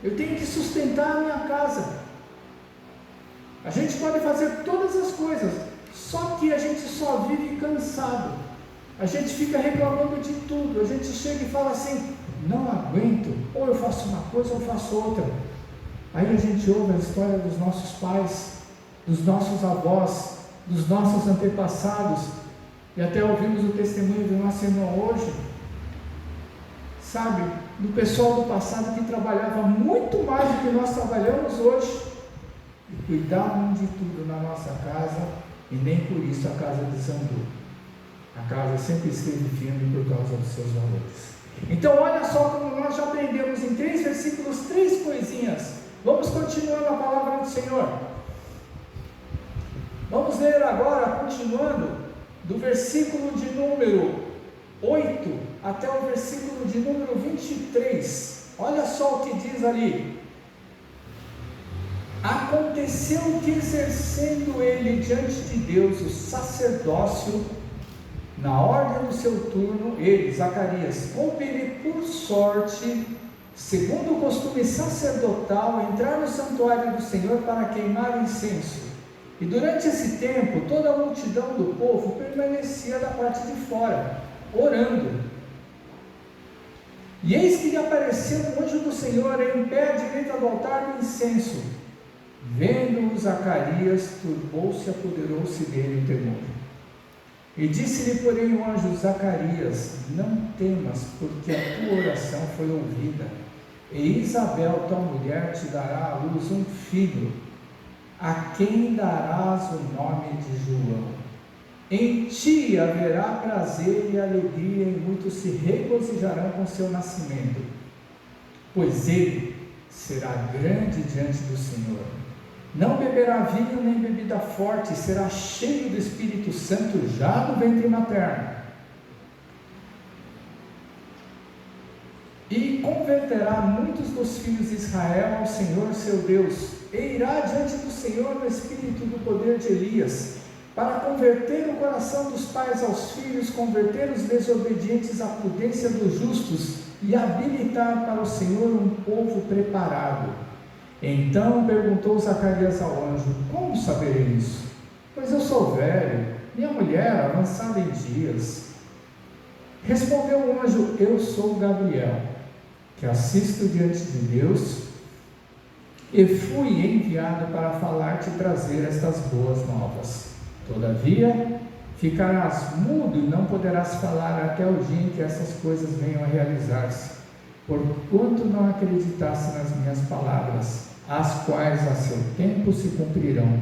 eu tenho que sustentar a minha casa. A gente pode fazer todas as coisas, só que a gente só vive cansado, a gente fica reclamando de tudo, a gente chega e fala assim, não aguento, ou eu faço uma coisa ou eu faço outra. Aí a gente ouve a história dos nossos pais, dos nossos avós, dos nossos antepassados, e até ouvimos o testemunho do nosso irmão hoje, sabe, do pessoal do passado que trabalhava muito mais do que nós trabalhamos hoje, e cuidavam de tudo na nossa casa, e nem por isso a casa desandou. A casa sempre esteve firme por causa dos seus valores. Então olha só como nós já aprendemos em 3 versículos, 3 coisinhas. Vamos continuar na palavra do Senhor. Vamos ler agora, continuando, do versículo de número 8 até o versículo de número 23. Olha só o que diz ali. Aconteceu que, exercendo ele diante de Deus o sacerdócio, na ordem do seu turno, ele, Zacarias, coube-lhe por sorte, segundo o costume sacerdotal, entrar no santuário do Senhor para queimar incenso. E durante esse tempo, toda a multidão do povo permanecia da parte de fora, orando. E eis que lhe apareceu um anjo do Senhor em pé à direita do altar do incenso. Vendo-o, Zacarias turbou-se e apoderou-se dele o temor. E disse-lhe, porém, o anjo, Zacarias, não temas, porque a tua oração foi ouvida, e Isabel, tua mulher, te dará à luz um filho, a quem darás o nome de João. Em ti haverá prazer e alegria, e muitos se regozijarão com seu nascimento, pois ele será grande diante do Senhor. Não beberá vinho nem bebida forte, será cheio do Espírito Santo já no ventre materno. E converterá muitos dos filhos de Israel ao Senhor seu Deus, e irá diante do Senhor no espírito do poder de Elias, para converter o coração dos pais aos filhos, converter os desobedientes à prudência dos justos, e habilitar para o Senhor um povo preparado. Então perguntou Zacarias ao anjo, como saberei isso? Pois eu sou velho, minha mulher avançada em dias. Respondeu o anjo, eu sou Gabriel, que assisto diante de Deus e fui enviado para falar-te e trazer estas boas novas. Todavia, ficarás mudo e não poderás falar até o dia em que essas coisas venham a realizar-se, porquanto não acreditaste nas minhas palavras, as quais a seu tempo se cumprirão.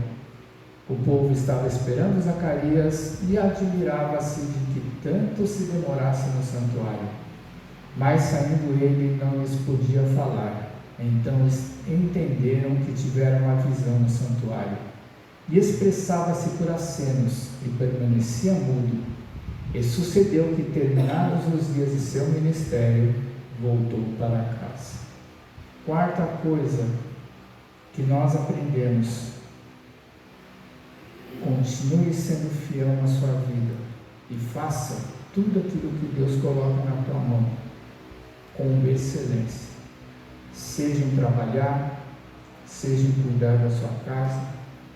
O povo estava esperando Zacarias e admirava-se de que tanto se demorasse no santuário. Mas saindo ele não lhes podia falar. Então entenderam que tiveram uma visão no santuário. E expressava-se por acenos e permanecia mudo. E sucedeu que, terminados os dias de seu ministério, voltou para casa. Quarta coisa que nós aprendemos: continue sendo fiel na sua vida e faça tudo aquilo que Deus coloca na tua mão com excelência, seja em trabalhar, seja em cuidar da sua casa,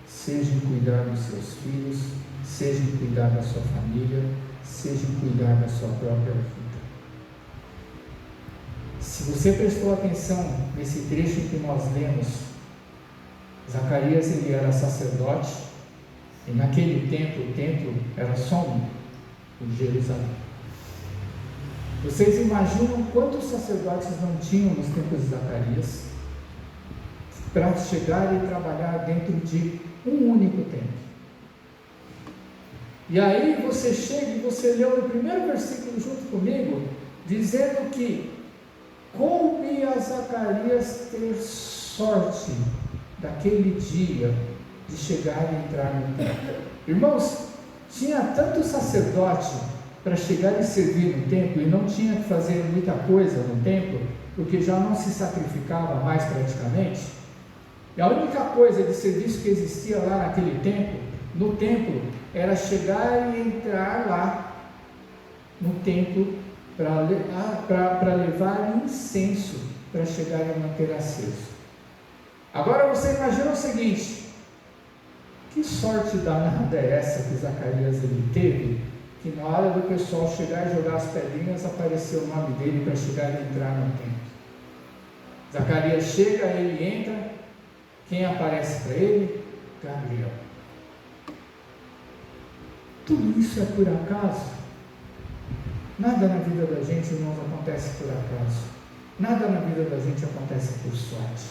seja em cuidar dos seus filhos, seja em cuidar da sua família, seja em cuidar da sua própria vida. Se você prestou atenção nesse trecho que nós lemos, Zacarias ele era sacerdote, e naquele tempo o templo era só um, o Jerusalém. Vocês imaginam quantos sacerdotes não tinham nos tempos de Zacarias para chegar e trabalhar dentro de um único templo? E aí você chega e você leu no primeiro versículo junto comigo, dizendo que coube a Zacarias ter sorte daquele dia de chegar e entrar no templo. Irmãos, tinha tanto sacerdote para chegar e servir no templo, e não tinha que fazer muita coisa no templo, porque já não se sacrificava mais praticamente. E a única coisa de serviço que existia lá naquele tempo, no templo, era chegar e entrar lá no templo para levar incenso, para chegar e manter aceso. Agora você imagina o seguinte: que sorte danada é essa que Zacarias ele teve, que na hora do pessoal chegar e jogar as pedrinhas, apareceu o nome dele para chegar e entrar no templo. Zacarias chega, ele entra, quem aparece para ele? Gabriel. Tudo isso é por acaso? Nada na vida da gente, irmãos, acontece por acaso. Nada na vida da gente acontece por sorte.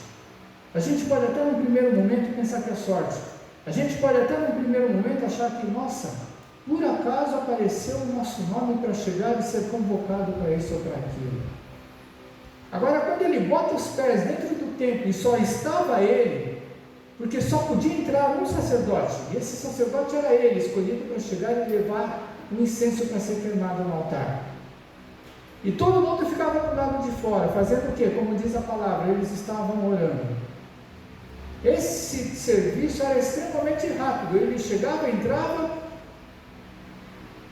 A gente pode até no primeiro momento pensar que é sorte. A gente pode até no primeiro momento achar que, nossa, por acaso apareceu o nosso nome para chegar e ser convocado para isso ou para aquilo. Agora, quando ele bota os pés dentro do templo e só estava ele, porque só podia entrar um sacerdote, e esse sacerdote era ele, escolhido para chegar e levar um incenso para ser queimado no altar. E todo mundo ficava do lado de fora, fazendo o quê? Como diz a palavra, eles estavam orando. Esse serviço era extremamente rápido, ele chegava, entrava,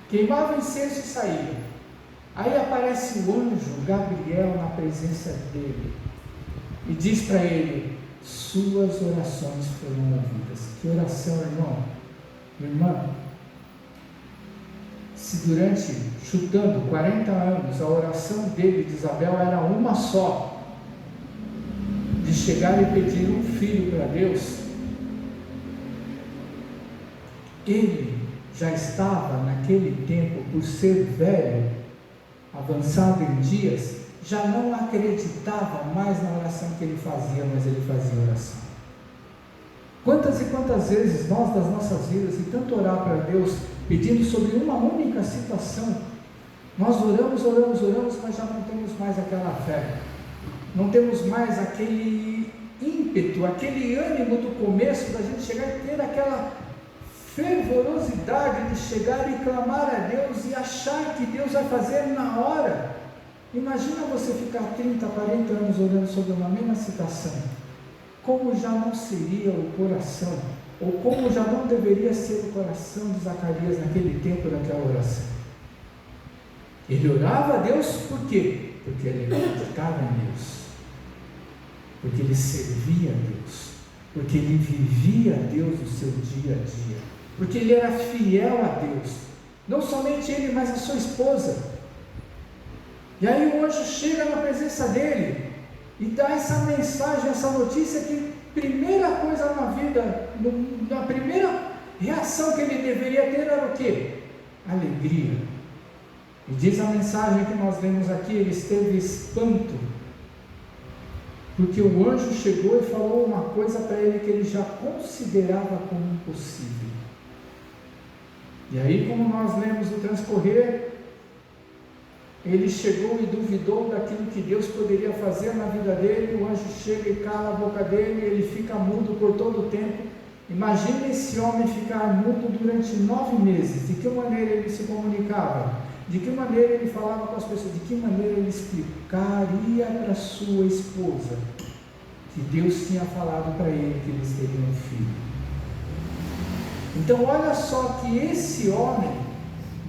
queimava incenso e saía. Aí aparece o anjo Gabriel na presença dele e diz para ele: suas orações foram ouvidas. Que oração, irmão? Irmã, se durante, chutando 40 anos, a oração dele, de Isabel, era uma só, de chegar e pedir um filho para Deus, ele já estava naquele tempo, por ser velho, avançado em dias, já não acreditava mais na oração que ele fazia, mas ele fazia oração. Quantas e quantas vezes nós, das nossas vidas, e tanto orar para Deus, pedindo sobre uma única situação, nós oramos, mas já não temos mais aquela fé, não temos mais aquele ímpeto, aquele ânimo do começo, da gente chegar e ter aquela fervorosidade de chegar e clamar a Deus e achar que Deus vai fazer na hora. Imagina você ficar 30, 40 anos orando sobre uma mesma situação. Como já não seria o coração, ou como já não deveria ser o coração de Zacarias naquele tempo daquela oração. Ele orava a Deus por quê? Porque ele acreditava em Deus, porque ele servia a Deus, porque ele vivia a Deus no seu dia a dia, porque ele era fiel a Deus, não somente ele, mas a sua esposa. E aí o anjo chega na presença dele e dá essa mensagem, essa notícia que primeira coisa na vida, na primeira reação que ele deveria ter era o quê? Alegria. E diz a mensagem que nós lemos aqui, ele esteve espanto, porque o anjo chegou e falou uma coisa para ele que ele já considerava como impossível. E aí, como nós lemos no transcorrer, ele chegou e duvidou daquilo que Deus poderia fazer na vida dele. O anjo chega e cala a boca dele, ele fica mudo por todo o tempo. Imagine esse homem ficar mudo durante 9 meses. De que maneira ele se comunicava? De que maneira ele falava com as pessoas? De que maneira ele explicaria para sua esposa que Deus tinha falado para ele que eles teriam um filho? Então olha só que esse homem,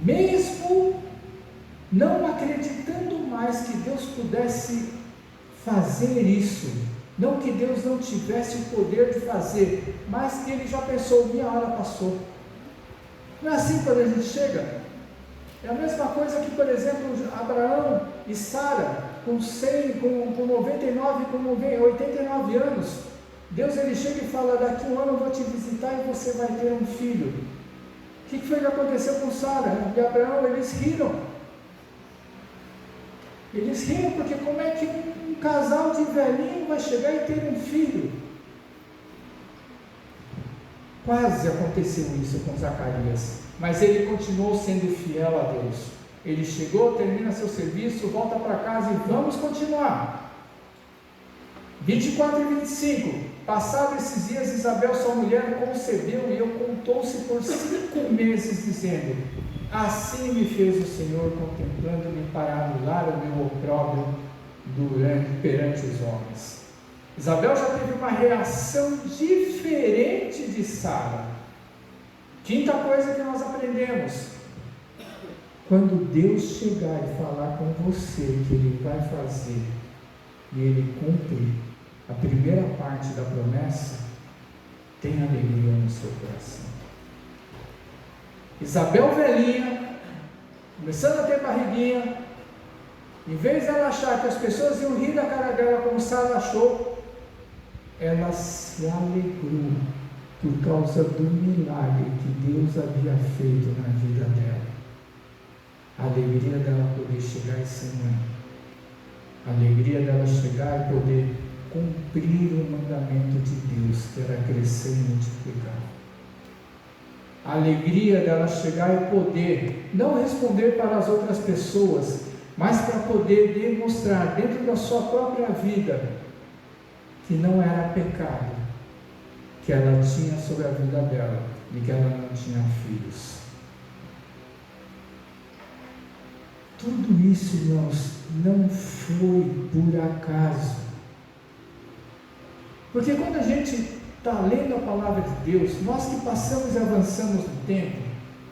mesmo não acreditando mais que Deus pudesse fazer isso, não que Deus não tivesse o poder de fazer, mas que ele já pensou, minha hora passou. Não é assim quando a gente chega? É a mesma coisa que, por exemplo, Abraão e Sara, com 100, com 99, com 89 anos, Deus ele chega e fala, daqui um ano eu vou te visitar e você vai ter um filho. O que foi que aconteceu com Sara e Abraão? Eles riram. Eles riram porque como é que um casal de velhinho vai chegar e ter um filho? Quase aconteceu isso com Zacarias, mas ele continuou sendo fiel a Deus. Ele chegou, termina seu serviço, volta para casa e vamos continuar. 24 e 25. Passados esses dias, Isabel, sua mulher, concebeu e ocultou-se por 5 meses, dizendo, assim me fez o Senhor, contemplando-me para anular o meu opróbrio perante os homens. Isabel já teve uma reação diferente de Sara. Quinta coisa que nós aprendemos: quando Deus chegar e falar com você que Ele vai fazer, e Ele cumpre a primeira parte da promessa, tenha alegria no seu coração. Isabel velhinha, começando a ter barriguinha, em vez dela achar que as pessoas iam rir da cara dela como Sara achou, ela se alegrou por causa do milagre que Deus havia feito na vida dela. A alegria dela poder chegar e ser mãe, a alegria dela chegar e poder cumprir o mandamento de Deus, que era crescer e multiplicar. A alegria dela chegar e poder não responder para as outras pessoas, mas para poder demonstrar dentro da sua própria vida que não era pecado que ela tinha sobre a vida dela e que ela não tinha filhos. Tudo isso, irmãos, não foi por acaso. Porque quando a gente está lendo a palavra de Deus, nós que passamos e avançamos no tempo,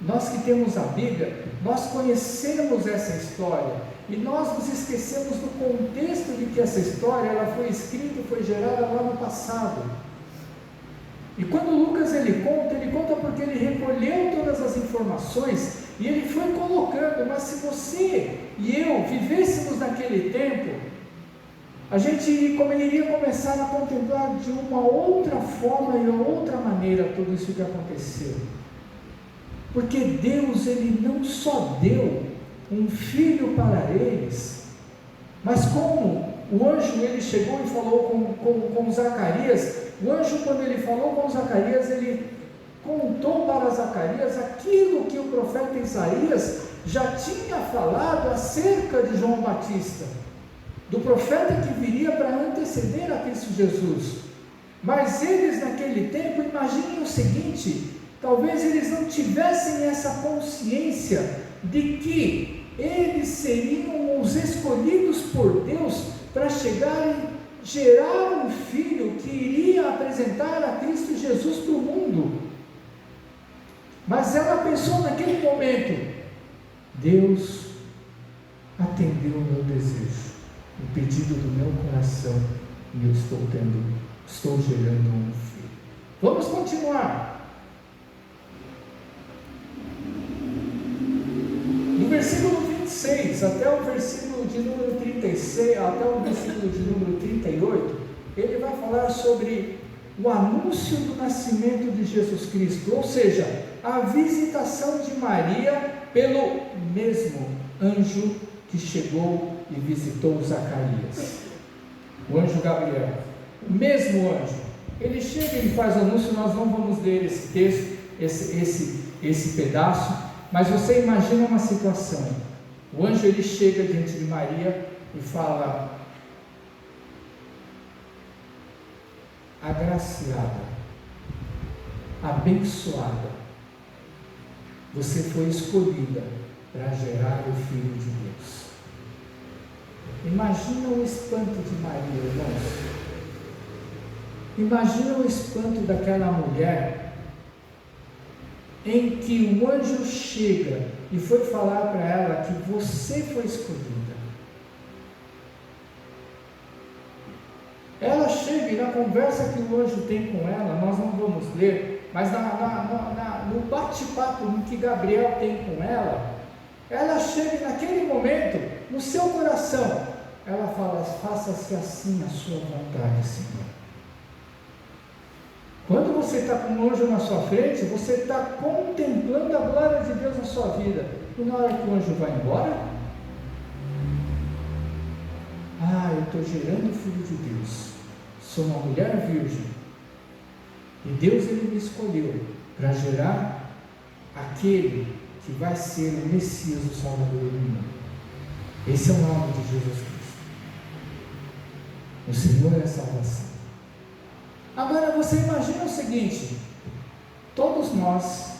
nós que temos a Bíblia, nós conhecemos essa história e nós nos esquecemos do contexto de que essa história ela foi escrita e foi gerada lá no passado. E quando Lucas ele conta porque ele recolheu todas as informações e ele foi colocando. Mas se você e eu vivêssemos naquele tempo, a gente iria começar a contemplar de uma outra forma e outra maneira tudo isso que aconteceu. Porque Deus ele não só deu um filho para eles, mas como o anjo ele chegou e falou com Zacarias, o anjo quando ele falou com Zacarias, ele contou para Zacarias aquilo que o profeta Isaías já tinha falado acerca de João Batista, do profeta que viria para anteceder a Cristo Jesus. Mas eles naquele tempo, imaginem o seguinte, talvez eles não tivessem essa consciência de que eles seriam os escolhidos por Deus para chegar e gerar um filho que iria apresentar a Cristo Jesus para o mundo. Mas ela pensou naquele momento, Deus atendeu o meu desejo, o pedido do meu coração, e eu estou gerando um filho. Vamos continuar. Do versículo 26 até o versículo versículo de número 36 até o versículo de número 38, ele vai falar sobre o anúncio do nascimento de Jesus Cristo, ou seja, a visitação de Maria pelo mesmo anjo que chegou e visitou Zacarias, o anjo Gabriel, o mesmo anjo. Ele chega e faz o anúncio. Nós não vamos ler esse texto, esse pedaço, mas você imagina uma situação. O anjo ele chega diante de Maria e fala: agraciada, abençoada, você foi escolhida para gerar o Filho de Deus. Imagina o espanto de Maria, irmãos. Imagina o espanto daquela mulher em que o anjo chega e foi falar para ela que você foi escolhida. Ela chega e na conversa que o anjo tem com ela, nós não vamos ler, mas no bate-papo que Gabriel tem com ela, ela chega e naquele momento, no seu coração, ela fala: faça-se assim a sua vontade, Senhor. Quando você está com um anjo na sua frente, você está contemplando a glória de Deus na sua vida. E na hora que o anjo vai embora, eu estou gerando o Filho de Deus, sou uma mulher virgem, e Deus ele me escolheu para gerar aquele que vai ser o Messias, o Salvador do mundo. Esse é o nome de Jesus Cristo. O Senhor é a salvação. Agora você imagina o seguinte: todos nós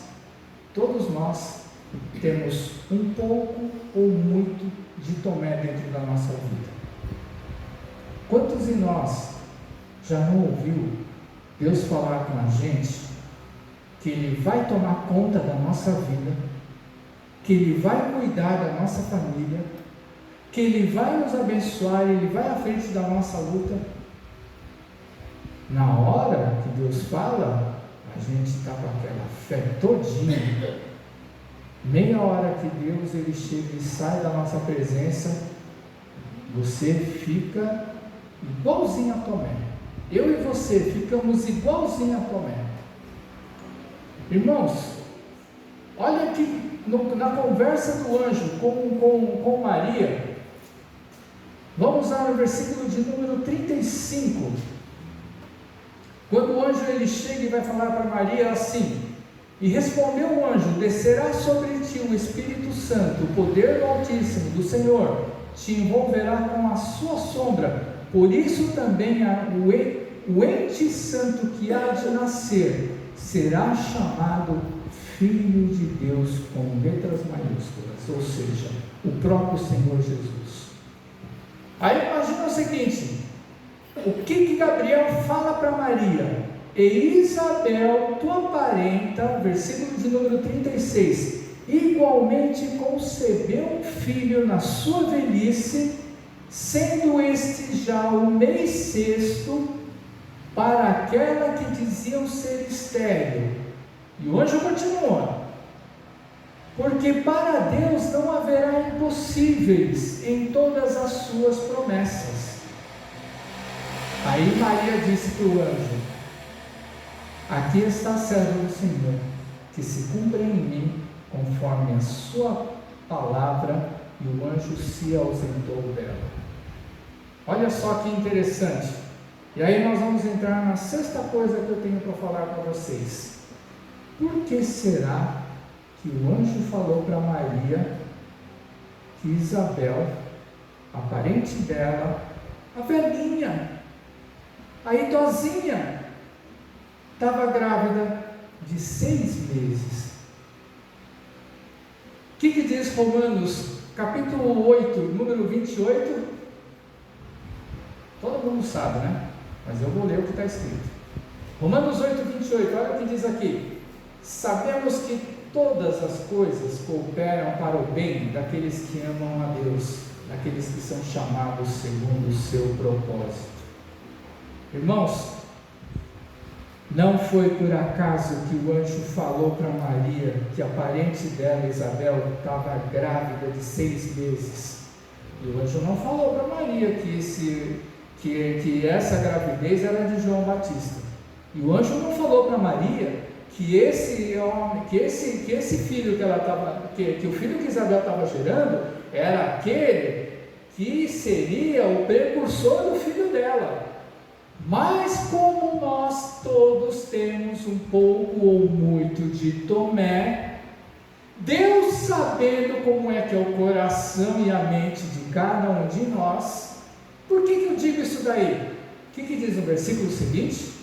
temos um pouco ou muito de Tomé dentro da nossa vida. Quantos de nós já não ouviu Deus falar com a gente que Ele vai tomar conta da nossa vida, que Ele vai cuidar da nossa família, que Ele vai nos abençoar, Ele vai à frente da nossa luta? Na hora que Deus fala, a gente está com aquela fé todinha. Meia hora que Deus ele chega e sai da nossa presença, você fica igualzinho a Tomé. Eu e você ficamos igualzinho a Tomé. Irmãos, olha aqui na conversa do anjo com Maria. Vamos lá no versículo de número 35. Quando o anjo ele chega e vai falar para Maria assim: e respondeu o anjo: descerá sobre ti o Espírito Santo, o poder do Altíssimo, do Senhor, te envolverá com a sua sombra, por isso também o ente santo que há de nascer será chamado Filho de Deus, com letras maiúsculas, ou seja, o próprio Senhor Jesus. Aí imagina o seguinte: o que Gabriel fala para Maria? E Isabel, tua parenta, versículo de número 36, igualmente concebeu um filho na sua velhice, sendo este já o mês sexto, para aquela que diziam ser estéril. E o anjo continua: porque para Deus não haverá impossíveis em todas as suas promessas. Aí Maria disse para o anjo: aqui está a serva do Senhor, que se cumpra em mim conforme a sua palavra. E o anjo se ausentou dela. Olha só que interessante. E aí nós vamos entrar na sexta coisa que eu tenho para falar para vocês. Por que será que o anjo falou para Maria que Isabel, a parente dela, a velhinha, a idosinha, estava grávida de 6 meses? O que diz Romanos capítulo 8, número 28? Todo mundo sabe, né? Mas eu vou ler o que está escrito. Romanos 8, 28, olha o que diz aqui: sabemos que todas as coisas cooperam para o bem daqueles que amam a Deus, daqueles que são chamados segundo o seu propósito. Irmãos, não foi por acaso que o anjo falou para Maria que a parente dela, Isabel, estava grávida de 6 meses. E o anjo não falou para Maria que essa gravidez era de João Batista. E o anjo não falou para Maria que esse homem, que esse filho que o filho que Isabel estava gerando era aquele que seria o precursor do filho dela. Mas como nós todos temos um pouco ou muito de Tomé, Deus, sabendo como é que é o coração e a mente de cada um de nós, por que eu digo isso daí? O que diz no versículo seguinte?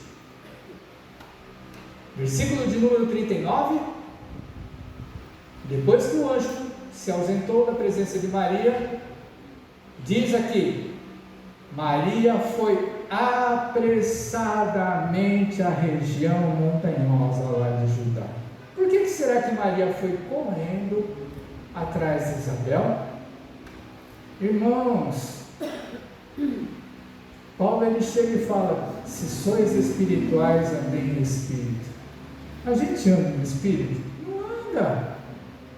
Versículo de número 39. Depois que o anjo se ausentou da presença de Maria, diz aqui: Maria foi apressadamente à região montanhosa lá de Judá. Por que será que Maria foi correndo atrás de Isabel? Irmãos, Paulo ele chega e fala: se sois espirituais, andem no Espírito. A gente anda no Espírito? Não anda.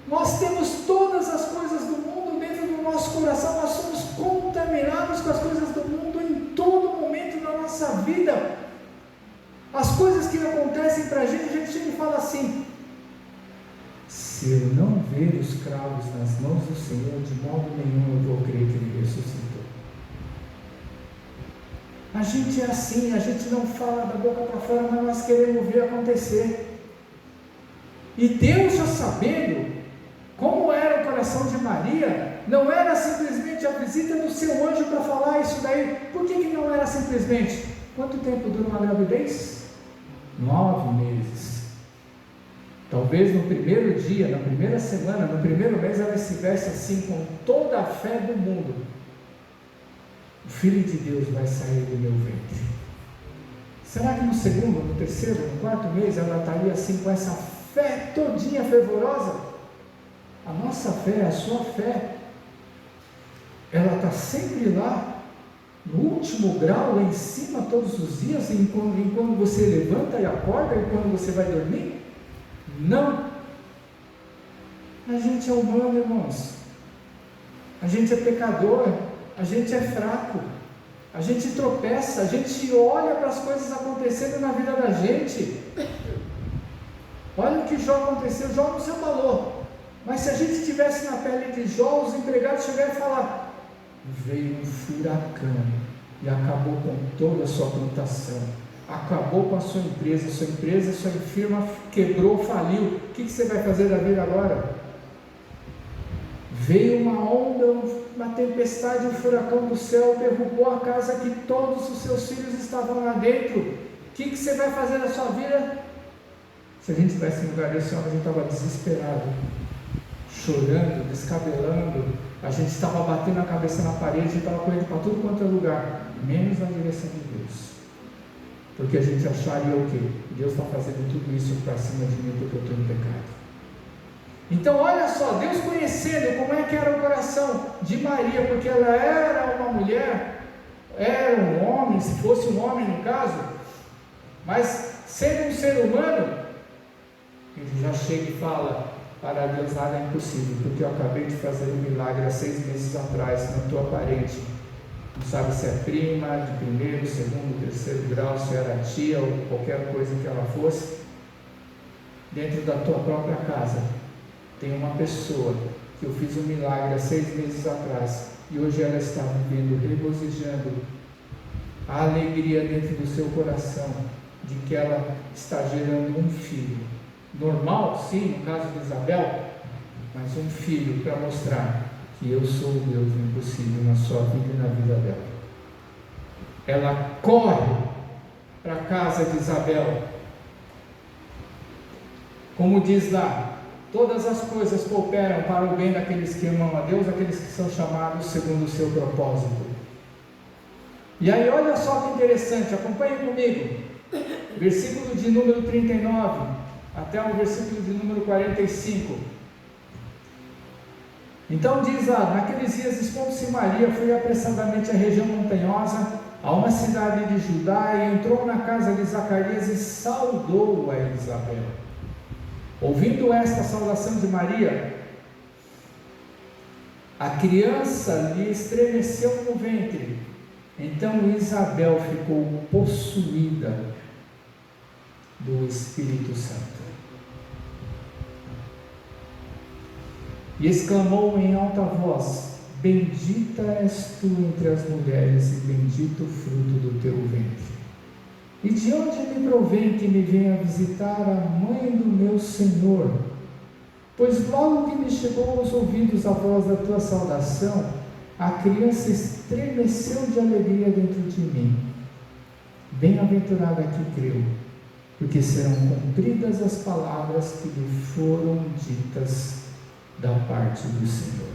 Nós temos todas as coisas do mundo dentro do nosso coração, nós somos contaminados com as coisas do mundo em todo momento da nossa vida. As coisas que acontecem para a gente chega e fala assim: se eu não ver os cravos nas mãos do Senhor, de modo nenhum eu vou crer que Ele ressuscitou. A gente é assim, a gente não fala da boca para fora, mas nós queremos ver acontecer. E Deus, já sabendo como era o coração de Maria, não era simplesmente a visita do seu anjo para falar isso daí. Por que não era simplesmente? Quanto tempo dura uma gravidez? 9 meses. Talvez no primeiro dia, na primeira semana, no primeiro mês, ela estivesse assim, com toda a fé do mundo: o Filho de Deus vai sair do meu ventre. Será que no segundo, no terceiro, no quarto mês, ela estaria assim, com essa fé todinha fervorosa? A nossa fé, a sua fé, ela está sempre lá, no último grau, lá em cima, todos os dias, enquanto você levanta e acorda, e quando você vai dormir? Não. A gente é humano, irmãos. A gente é pecador, a gente é fraco, a gente tropeça, a gente olha para as coisas acontecendo na vida da gente. Olha o que Jó aconteceu. Jó não se abalou, mas se a gente estivesse na pele de Jó, os empregados chegaram e falaram: veio um furacão e acabou com toda a sua plantação, acabou com a sua empresa, sua firma quebrou, faliu. O que você vai fazer da vida agora? Veio uma onda, uma tempestade, um furacão do céu, derrubou a casa que todos os seus filhos estavam lá dentro. O que você vai fazer na sua vida? Se a gente estivesse no lugar desse homem, a gente estava desesperado, chorando, descabelando, a gente estava batendo a cabeça na parede, a gente estava correndo para tudo quanto é lugar, menos na direção de Deus, porque a gente acharia o quê? Deus está fazendo tudo isso para cima de mim porque eu estou em pecado. Então olha só, Deus conhecendo como é que era o coração de Maria, porque ela era uma mulher, era um homem, se fosse um homem no caso, mas sendo um ser humano, ele já chega e fala: para Deus nada é impossível, porque eu acabei de fazer um milagre há 6 meses atrás na tua parente. Não sabe se é prima, de primeiro, segundo, terceiro grau, se era tia ou qualquer coisa que ela fosse. Dentro da tua própria casa tem uma pessoa que eu fiz um milagre há 6 meses atrás, e hoje ela está vivendo, regozijando a alegria dentro do seu coração de que ela está gerando um filho. Normal, sim, no caso de Isabel, mas um filho para mostrar que eu sou o Deus do impossível na sua vida e na vida dela. Ela corre para a casa de Isabel. Como diz lá: todas as coisas cooperam para o bem daqueles que amam a Deus, aqueles que são chamados segundo o seu propósito. E aí olha só que interessante, acompanhe comigo, versículo de número 39 até o versículo de número 45. Então diz lá: naqueles dias, expondo-se Maria, foi apressadamente à região montanhosa, a uma cidade de Judá, e entrou na casa de Zacarias e saudou a Isabel. Ouvindo esta saudação de Maria, A criança lhe estremeceu no ventre. Então Isabel ficou possuída do Espírito Santo. E exclamou em alta voz: bendita és tu entre as mulheres, e bendito o fruto do teu ventre. E de onde me provém que me venha visitar a mãe do meu Senhor? Pois logo que me chegou aos ouvidos a voz da tua saudação, a criança estremeceu de alegria dentro de mim. Bem-aventurada que creu, porque serão cumpridas as palavras que lhe foram ditas da parte do Senhor.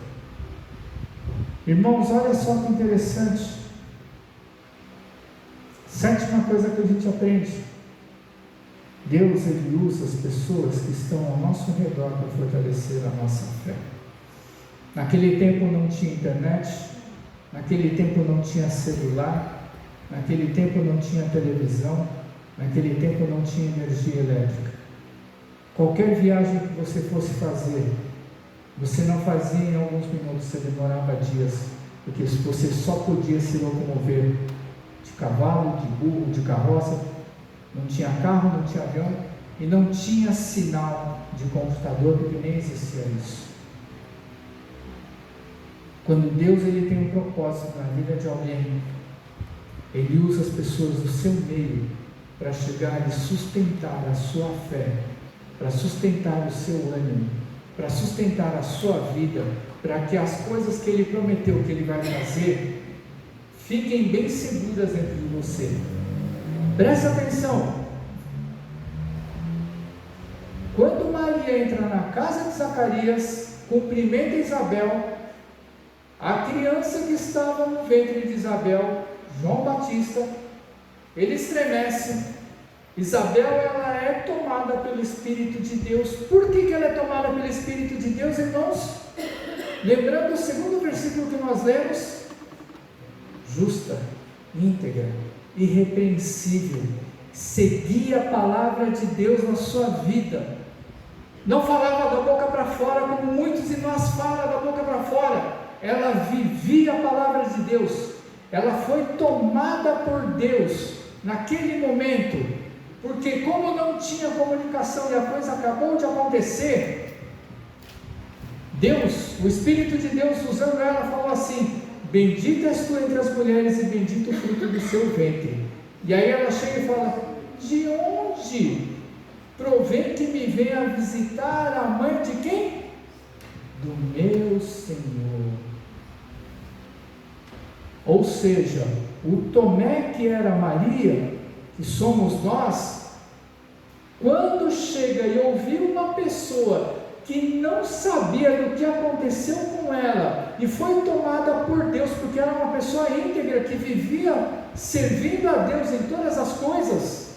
Irmãos, olha só que interessante. Sétima coisa que a gente aprende: Deus, Ele usa as pessoas que estão ao nosso redor para fortalecer a nossa fé. Naquele tempo não tinha internet, naquele tempo não tinha celular, naquele tempo não tinha televisão, naquele tempo não tinha energia elétrica. Qualquer viagem que você fosse fazer, você não fazia em alguns minutos, você demorava dias, porque você só podia se locomover de cavalo, de burro, de carroça. Não tinha carro, não tinha avião e não tinha sinal de computador, porque nem existia isso. Quando Deus ele tem um propósito na vida de alguém, Ele usa as pessoas do seu meio para chegar e sustentar a sua fé, para sustentar o seu ânimo, para sustentar a sua vida, para que as coisas que Ele prometeu que Ele vai fazer fiquem bem seguras dentro de você. Presta atenção. Quando Maria entra na casa de Zacarias, cumprimenta Isabel, a criança que estava no ventre de Isabel, João Batista, ele estremece. Isabel, ela é tomada pelo Espírito de Deus. Por que ela é tomada pelo Espírito de Deus, irmãos? Lembrando o segundo versículo que nós lemos: justa, íntegra, irrepreensível, seguia a palavra de Deus na sua vida, não falava da boca para fora como muitos de nós falam da boca para fora, ela vivia a palavra de Deus, ela foi tomada por Deus naquele momento, porque como não tinha comunicação e a coisa acabou de acontecer, Deus, o Espírito de Deus usando ela, falou assim: bendita és tu entre as mulheres e bendito o fruto do seu ventre. E aí ela chega e fala: de onde provém que me venha visitar a mãe de quem? Do meu Senhor. Ou seja, o Tomé que era Maria, que somos nós, quando chega e ouviu uma pessoa que não sabia do que aconteceu com ela e foi tomada por Deus, porque era uma pessoa íntegra que vivia servindo a Deus em todas as coisas,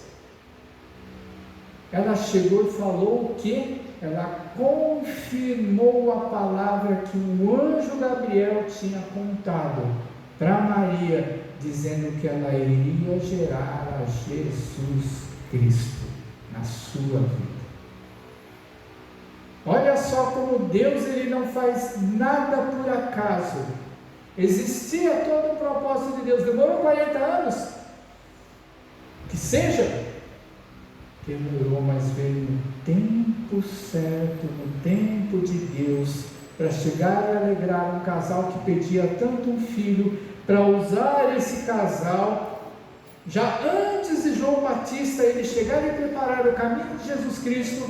ela chegou e falou o que? Ela confirmou a palavra que o anjo Gabriel tinha contado para Maria, dizendo que ela iria gerar a Jesus Cristo na sua vida. Olha só como Deus ele não faz nada por acaso. Existia todo o propósito de Deus. Demorou 40 anos? Que seja. Demorou, mas veio no tempo certo, no tempo de Deus, para chegar e alegrar um casal que pedia tanto um filho, para usar esse casal, já antes de João Batista ele chegar e preparar o caminho de Jesus Cristo,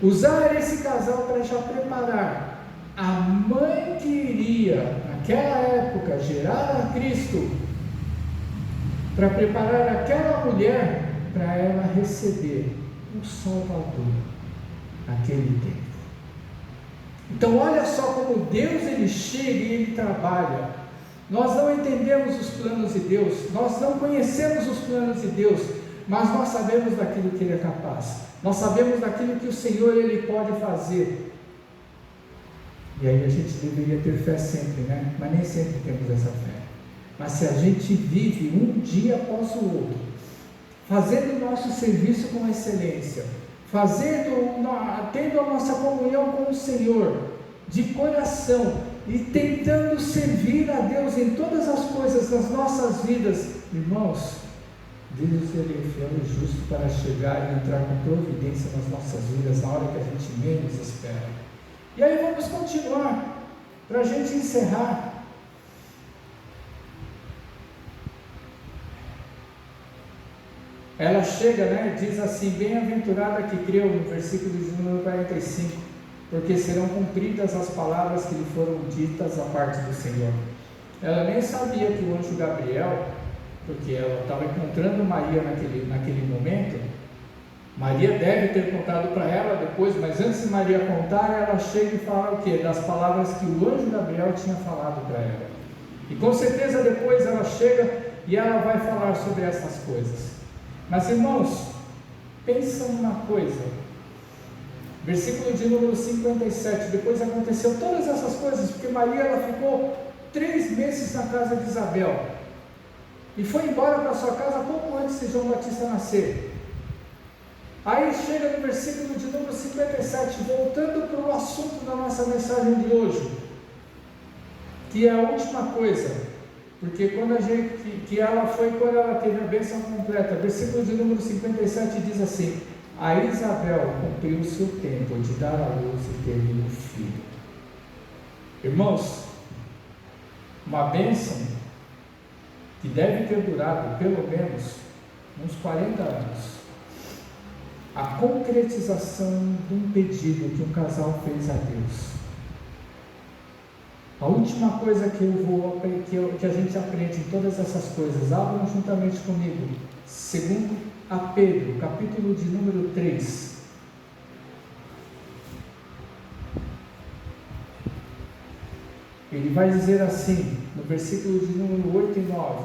usar esse casal para já preparar a mãe que iria, naquela época, gerar a Cristo, para preparar aquela mulher para ela receber um Salvador naquele tempo. Então olha só como Deus ele chega e ele trabalha. Nós não entendemos os planos de Deus, nós não conhecemos os planos de Deus, mas nós sabemos daquilo que Ele é capaz, nós sabemos daquilo que o Senhor Ele pode fazer, e aí a gente deveria ter fé sempre, né? Mas nem sempre temos essa fé. Mas se a gente vive um dia após o outro, fazendo o nosso serviço com excelência, tendo a nossa comunhão com o Senhor, de coração, e tentando servir a Deus em todas as coisas das nossas vidas, irmãos, Deus ele é fiel e justo para chegar e entrar com providência nas nossas vidas na hora que a gente menos espera. E aí vamos continuar, para a gente encerrar. Ela chega, né, diz assim: bem-aventurada que creu, no versículo de número 45, porque serão cumpridas as palavras que lhe foram ditas da parte do Senhor. Ela nem sabia que o anjo Gabriel, porque ela estava encontrando Maria naquele momento. Maria deve ter contado para ela depois, mas antes de Maria contar, ela chega e fala o quê? Das palavras que o anjo Gabriel tinha falado para ela. E com certeza depois ela chega e ela vai falar sobre essas coisas. Mas irmãos, pensa numa coisa, versículo de número 57, depois aconteceu todas essas coisas, porque Maria ela ficou 3 meses na casa de Isabel, e foi embora para sua casa pouco antes de João Batista nascer. Aí chega no versículo de número 57, voltando para o assunto da nossa mensagem de hoje, que é a última coisa, porque quando ela teve a bênção completa, versículo de número 57 diz assim: a Isabel cumpriu o seu tempo de dar à luz e teve um filho. Irmãos, uma bênção que deve ter durado pelo menos uns 40 anos, a concretização de um pedido que um casal fez a Deus. A última coisa que a gente aprende em todas essas coisas, abram juntamente comigo, segundo a Pedro, capítulo de número 3. Ele vai dizer assim, no versículo de número 8 e 9.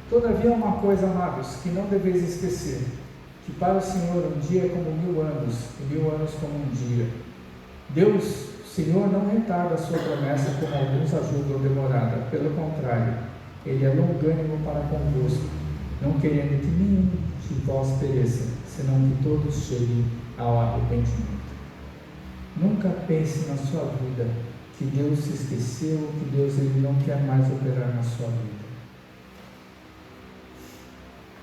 Todavia uma coisa, amados, que não deveis esquecer, que para o Senhor um dia é como 1000 anos, e 1000 anos como um dia. Deus, o Senhor, não retarda a sua promessa, como alguns a julgam demorada. Pelo contrário, Ele é longânimo para convosco, não querendo que nenhum de vós pereça, senão que todos cheguem ao arrependimento. Nunca pense na sua vida que Deus se esqueceu, que Deus ele não quer mais operar na sua vida.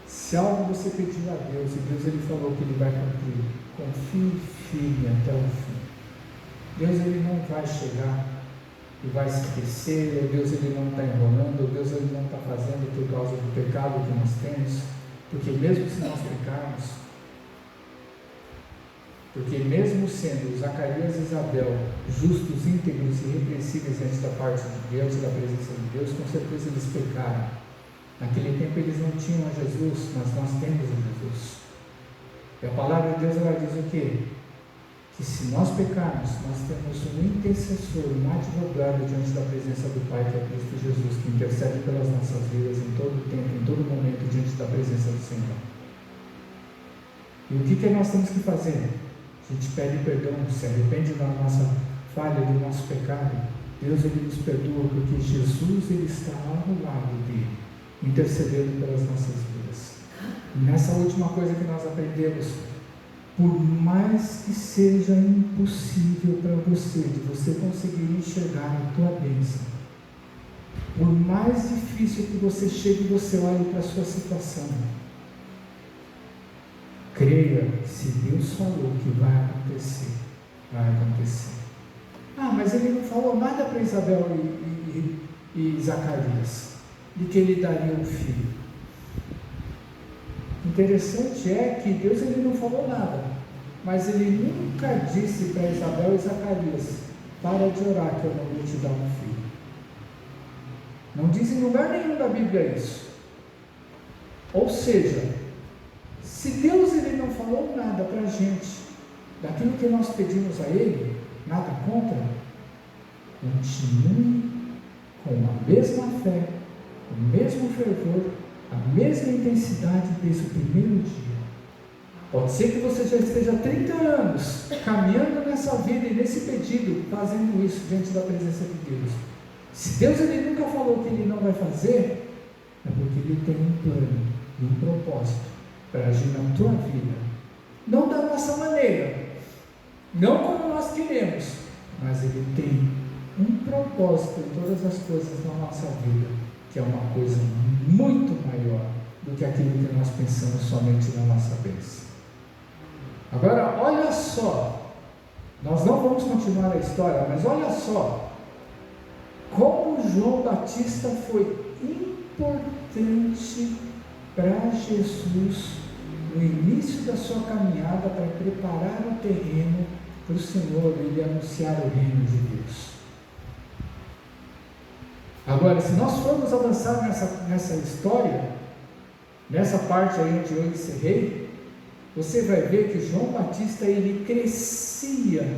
Se algo você pediu a Deus e Deus ele falou que ele vai cumprir, confie firme até o fim. Deus ele não vai chegar e vai se esquecer, Deus ele não está enrolando, Deus ele não está fazendo por causa do pecado que nós temos, porque mesmo se nós pecarmos, porque mesmo sendo Zacarias e Isabel justos, íntegros e irrepreensíveis diante da parte de Deus e da presença de Deus, com certeza eles pecaram. Naquele tempo eles não tinham a Jesus, mas nós temos a Jesus. E a palavra de Deus ela diz o quê? Que se nós pecarmos, nós temos um intercessor, um advogado diante da presença do Pai, que é Cristo Jesus, que intercede pelas nossas vidas em todo tempo, em todo momento, diante da presença do Senhor. E o que nós temos que fazer? A gente pede perdão, se arrepende da nossa falha, do nosso pecado. Deus ele nos perdoa, porque Jesus ele está ao lado dele, intercedendo pelas nossas vidas. E nessa última coisa que nós aprendemos, por mais que seja impossível para você, de você conseguir enxergar a tua bênção, por mais difícil que você chegue e você olhe para a sua situação, creia, se Deus falou que vai acontecer, vai acontecer. Ah, mas ele não falou nada para Isabel e Zacarias, de que ele daria um filho. Interessante é que Deus ele não falou nada, mas ele nunca disse para Isabel e Zacarias: para de orar que eu não vou te dar um filho. Não diz em lugar nenhum da Bíblia isso. Ou seja, se Deus ele não falou nada para a gente daquilo que nós pedimos a Ele, nada contra, continue com a mesma fé, o mesmo fervor, a mesma intensidade desde o primeiro dia. Pode ser que você já esteja 30 anos caminhando nessa vida e nesse pedido, fazendo isso diante da presença de Deus. Se Deus ele nunca falou que Ele não vai fazer, é porque Ele tem um plano e um propósito para agir na tua vida. Não da nossa maneira, não como nós queremos, mas Ele tem um propósito em todas as coisas na nossa vida, que é uma coisa muito maior do que aquilo que nós pensamos somente na nossa cabeça. Agora, olha só, nós não vamos continuar a história, mas olha só como João Batista foi importante para Jesus no início da sua caminhada para preparar o terreno para o Senhor ele anunciar o reino de Deus. Agora, se nós formos avançar nessa história, nessa parte aí onde eu encerrei, você vai ver que João Batista ele crescia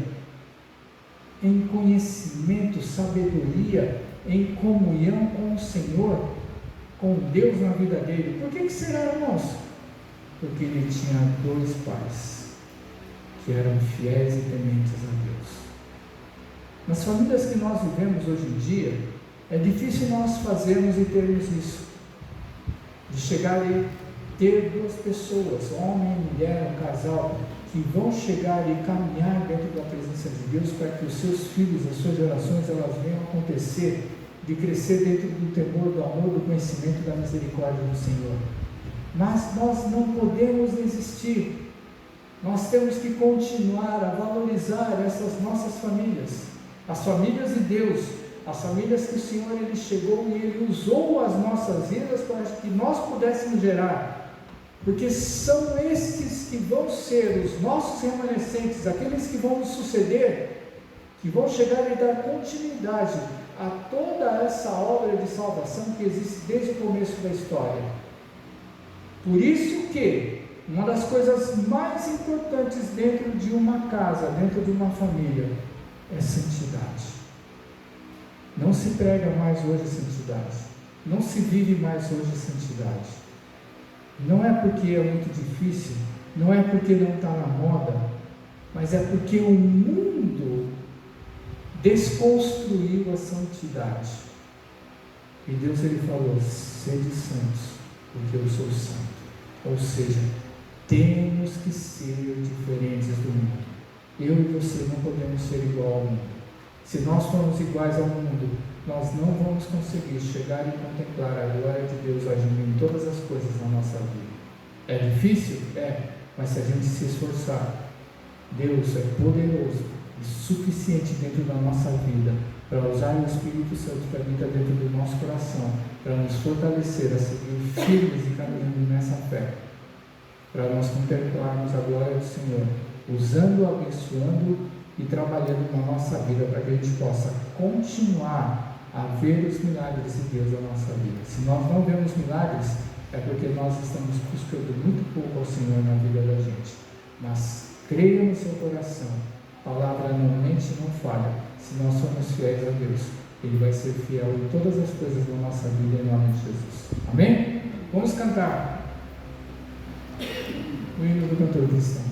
em conhecimento, sabedoria, em comunhão com o Senhor, com Deus na vida dele. Por que será, irmãos? Porque ele tinha 2 pais que eram fiéis e tementes a Deus. Nas famílias que nós vivemos hoje em dia, é difícil nós fazermos e termos isso, de chegar e ter 2 pessoas, homem e mulher, um casal, que vão chegar e caminhar dentro da presença de Deus para que os seus filhos, as suas gerações, elas venham acontecer, de crescer dentro do temor, do amor, do conhecimento, da misericórdia do Senhor. Mas nós não podemos desistir, nós temos que continuar a valorizar essas nossas famílias, as famílias de Deus, as famílias que o Senhor ele chegou e Ele usou as nossas vidas para que nós pudéssemos gerar, porque são estes que vão ser os nossos remanescentes, aqueles que vão nos suceder, que vão chegar e dar continuidade a toda essa obra de salvação que existe desde o começo da história. Por isso que uma das coisas mais importantes dentro de uma casa, dentro de uma família, é santidade. Não se prega mais hoje santidade, não se vive mais hoje santidade. Não é porque é muito difícil, não é porque não está na moda, mas é porque o mundo desconstruiu a santidade. E Deus ele falou: sede santos, porque eu sou santo. Ou seja, temos que ser diferentes do mundo. Eu e você não podemos ser igual ao mundo. Se nós formos iguais ao mundo, nós não vamos conseguir chegar e contemplar a glória de Deus agindo em todas as coisas na nossa vida. É difícil? É, mas se a gente se esforçar, Deus é poderoso e suficiente dentro da nossa vida para usar o Espírito Santo que habita dentro do nosso coração, para nos fortalecer a seguir firmes e caminhando nessa fé, para nós contemplarmos a glória do Senhor, usando, abençoando e trabalhando na nossa vida para que a gente possa continuar a ver os milagres de Deus na nossa vida. Se nós não vemos milagres, é porque nós estamos buscando muito pouco ao Senhor na vida da gente. Mas creia no seu coração, a palavra não mente, não falha. Se nós somos fiéis a Deus, Ele vai ser fiel em todas as coisas da nossa vida, em nome de Jesus. Amém? Vamos cantar o hino do cantor cristão.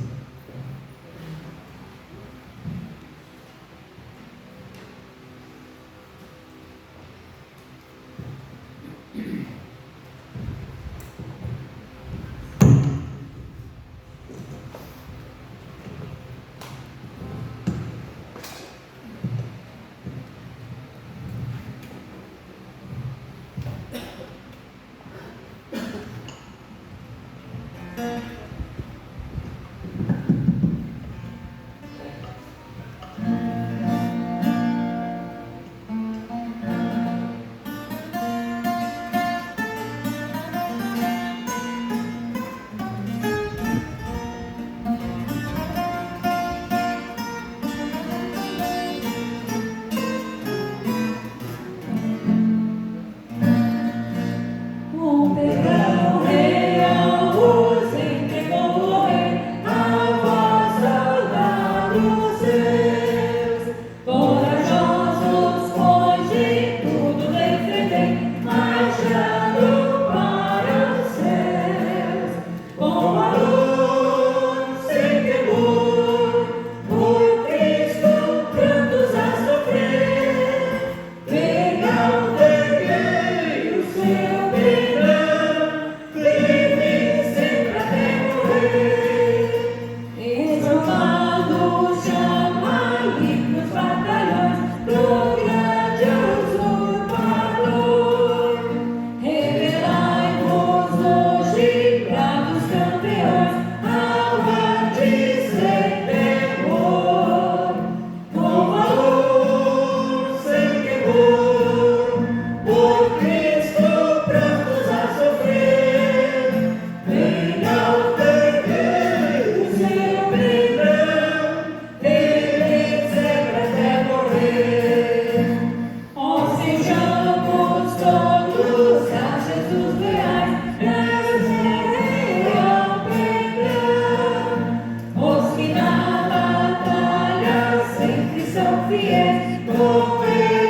fiel,